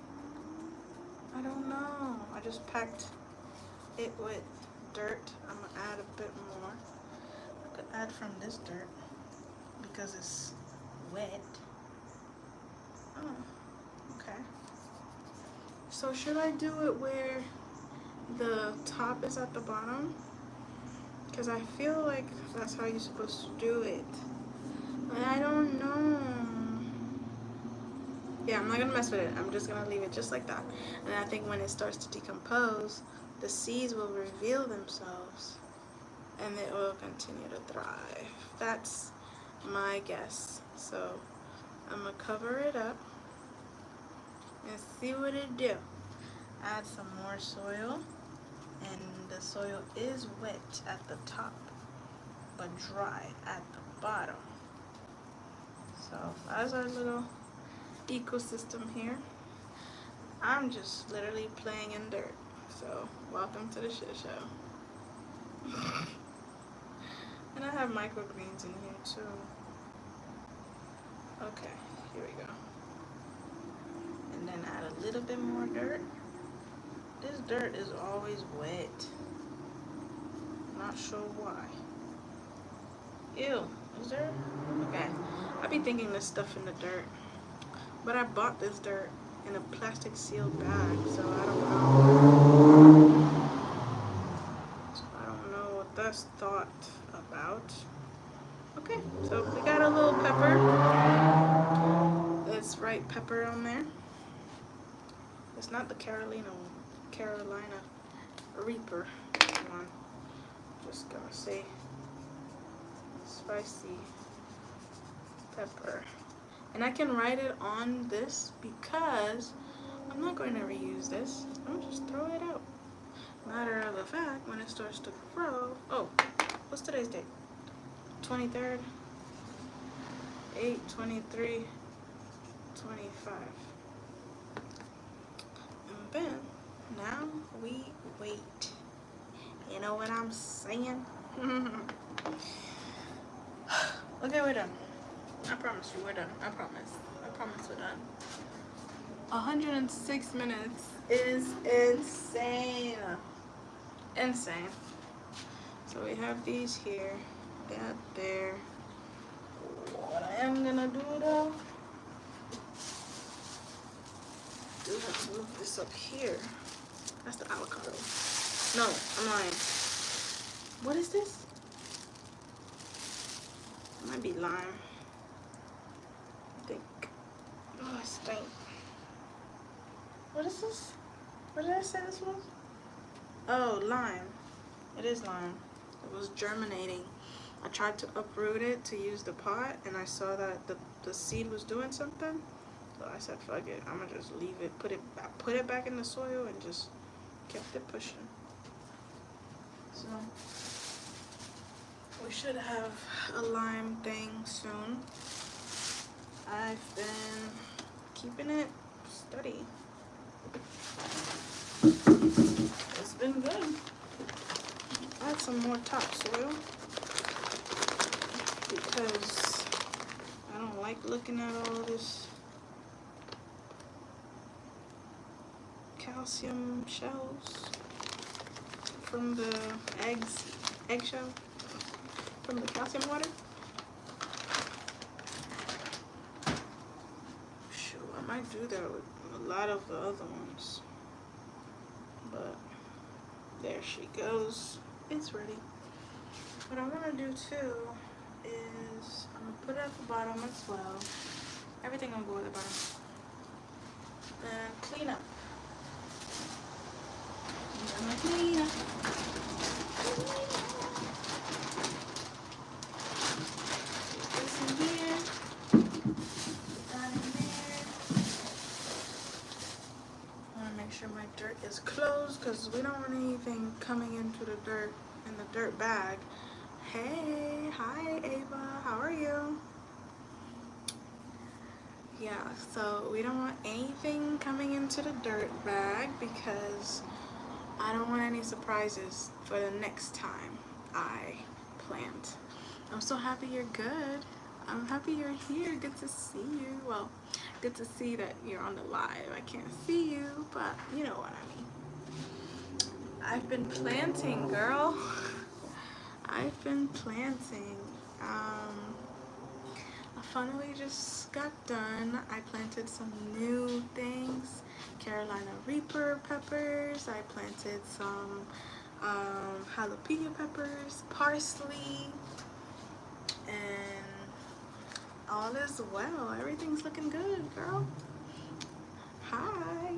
I don't know. I just packed it with dirt. I'm gonna add a bit more. I could add from this dirt because it's wet. Oh, okay. So should I do it where the top is at the bottom? Because I feel like that's how you're supposed to do it. But I don't know. Yeah, I'm not gonna mess with it. I'm just gonna leave it just like that. And I think when it starts to decompose, the seeds will reveal themselves and it will continue to thrive. That's my guess. So I'm gonna cover it up and see what it do. Add some more soil, and the soil is wet at the top but dry at the bottom. So that's our little ecosystem here. I'm just literally playing in dirt. So welcome to the shit show. And I have microgreens in here too. Okay, here we go. And then add a little bit more dirt. This dirt is always wet. Not sure why. Ew, is there? Okay, I be thinking this stuff in the dirt. But I bought this dirt in a plastic sealed bag, so I don't know. So I don't know what that's thought about. Okay, so we got a little pepper. white pepper on there. It's not the Carolina Reaper one. Just gonna say spicy pepper. And I can write it on this because I'm not going to reuse this. I'm gonna just throw it out. Matter of the fact, when it starts to grow, oh, what's today's date? 23rd, 8, 23, 25. And then, now we wait. You know what I'm saying? Okay, we're done. I promise you, we're done. I promise we're done. 106 minutes is insane. Insane. So we have these here, that there. What I am gonna do though, do have to move this up here. That's the avocado. No, I'm lying. What is this? It might be lime. I think. Oh, it stinks. What is this? What did I say this was? Oh, lime. It is lime. It was germinating. I tried to uproot it to use the pot, and I saw that the seed was doing something. So I said, fuck it. I'm gonna just leave it. I put it back in the soil and just kept it pushing. So we should have a lime thing soon. I've been keeping it steady. It's been good. Add some more topsoil because I don't like looking at all this calcium shells from the eggshell from the calcium water. Shoot, I might do that with a lot of the other ones. But there she goes. It's ready. What I'm gonna do too is I'm gonna put it at the bottom as well. Everything gonna go at the bottom. And clean up. I'm gonna clean up. Put this in here. Put that in there. I wanna make sure my dirt is closed because we don't want anything coming into the dirt in the dirt bag. Hey, hi Ava, how are you? Yeah, so we don't want anything coming into the dirt bag because I don't want any surprises for the next time I plant. I'm so happy you're good. I'm happy you're here. Good to see you. Well, good to see that you're on the live. I can't see you, but you know what I mean. I've been planting, girl. I've been planting. I finally just got done. I planted some new things. Carolina Reaper peppers. I planted some jalapeno peppers, parsley, and all is well. Everything's looking good, girl. Hi.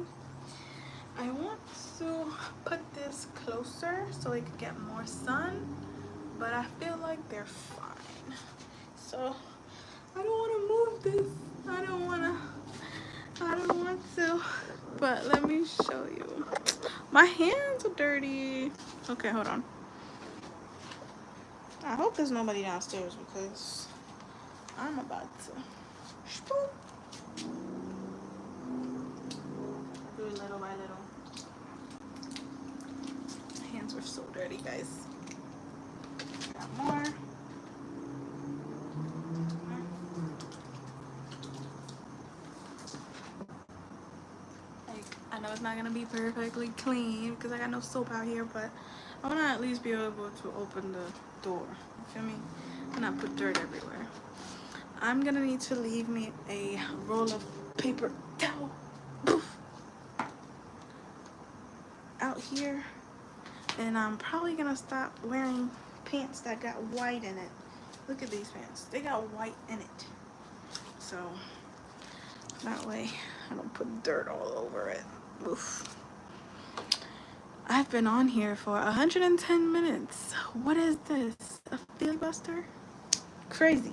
I want to put this closer so it could get more sun, but I feel like they're fine. So I don't want to move this. I don't want to. But let me show you. My hands are dirty. Okay, hold on. I hope there's nobody downstairs because I'm about to spook. Do it little by little. My hands are so dirty, guys. Got more. I know it's not gonna be perfectly clean because I got no soap out here, but I wanna at least be able to open the door. You feel me? And not put dirt everywhere. I'm gonna need to leave me a roll of paper towel out here, and I'm probably gonna stop wearing pants that got white in it. Look at these pants. They got white in it. So That way I don't put dirt all over it. Oof. I've been on here for 110 minutes. What is this? A filibuster? Crazy.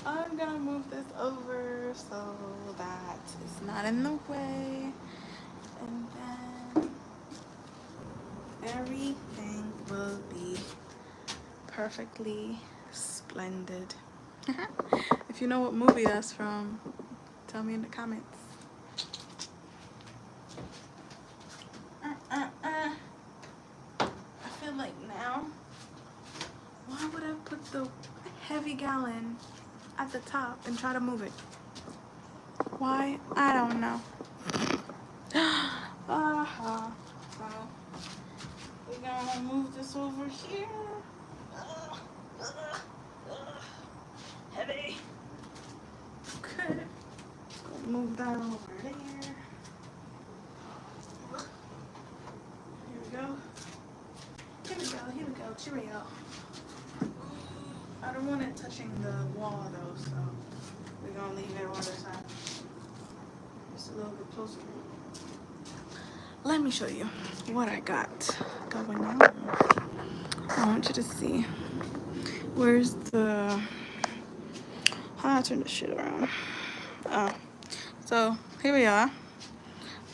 I'm gonna move this over so that it's not in the way. And then everything will be perfectly splendid. If you know what movie that's from, tell me in the comments. I feel like now, why would I put the heavy gallon at the top and try to move it? Why? I don't know. So we're gonna move this over here. Heavy. Okay. Move that over there. Here we go. Here we go. Here we go. Cheerio. I don't want it touching the wall though, so we're gonna leave it on the side. Just a little bit closer. Let me show you what I got going on. I want you to see. Where's the... How do I turn this shit around? So here we are.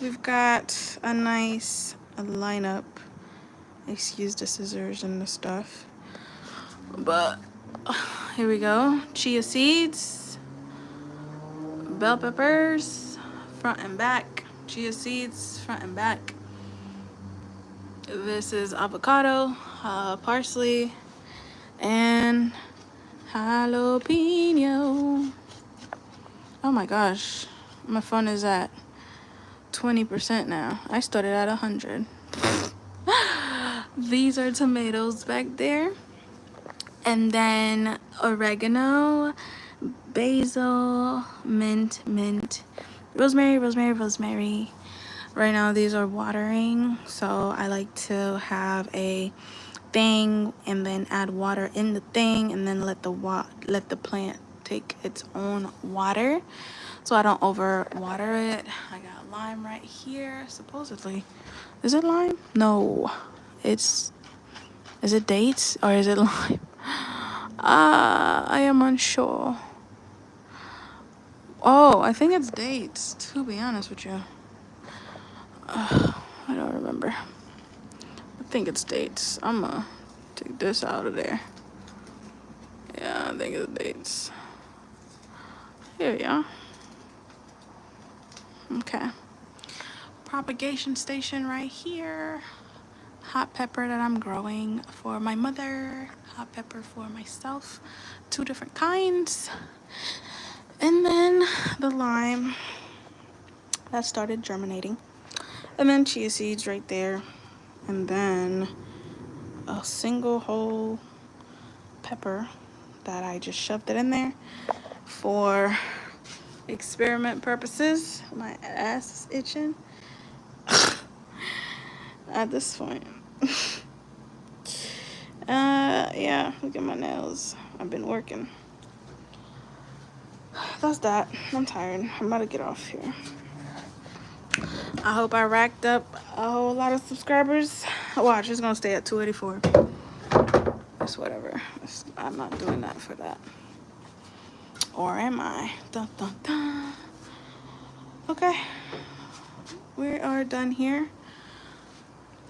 We've got a nice lineup. Excuse the scissors and the stuff. But here we go. Chia seeds, bell peppers, front and back. Chia seeds, front and back. This is avocado, parsley, and jalapeno. Oh my gosh, my phone is at 20% now. I started at 100. These are tomatoes back there. And then oregano, basil, mint, rosemary. Right now these are watering, so I like to have a thing and then add water in the thing and then let the plant take its own water, so I don't over water it. I got lime right here, supposedly. Is it lime? No, is it dates or is it lime? I am unsure. Oh, I think it's dates, to be honest with you. I don't remember. I think it's dates. I'm gonna take this out of there. Yeah, I think it's dates. Here we are. Okay. Propagation station right here. Hot pepper that I'm growing for my mother. Hot pepper for myself. 2 different kinds. And then the lime that started germinating. And then chia seeds right there. And then a single whole pepper that I just shoved it in there for experiment purposes. My ass is itching at this point. Yeah, look at my nails. I've been working. That's that. I'm tired. I'm about to get off here. I hope I racked up a whole lot of subscribers. Watch, it's gonna stay at 284. It's whatever. I'm not doing that for that. Or am I? Dun, dun, dun. Okay. We are done here.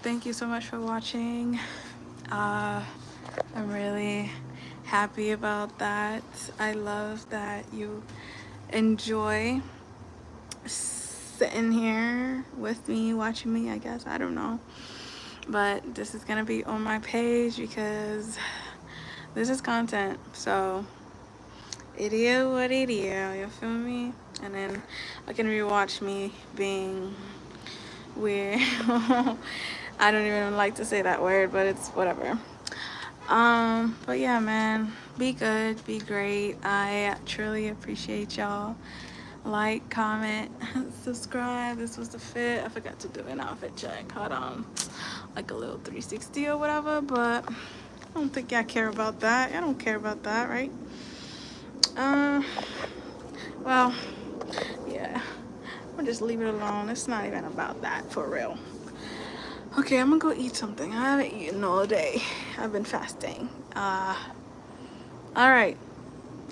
Thank you so much for watching. I'm really happy about that. I love that you enjoy sitting here with me, watching me, I guess. I don't know. But this is gonna be on my page because this is content. So it is what it is, you feel me? And then I can rewatch me being weird. I don't even like to say that word, but it's whatever. But yeah, man, be good, be great. I truly appreciate y'all. Like, comment, subscribe. This was the fit. I forgot to do an outfit check. Hold on, like a little 360 or whatever, but I don't think y'all care about that. I don't care about that, right? Well, gonna just leave it alone. It's not even about that for real. Okay, I'm gonna go eat something. I haven't eaten all day. I've been fasting. All right,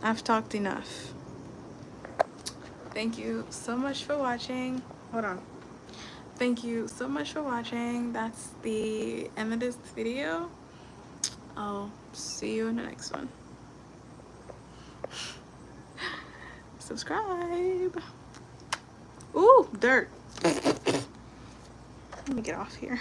I've talked enough. Thank you so much for watching. Hold on. Thank you so much for watching. That's the end of this video. I'll see you in the next one. Subscribe. Ooh, dirt. Let me get off here.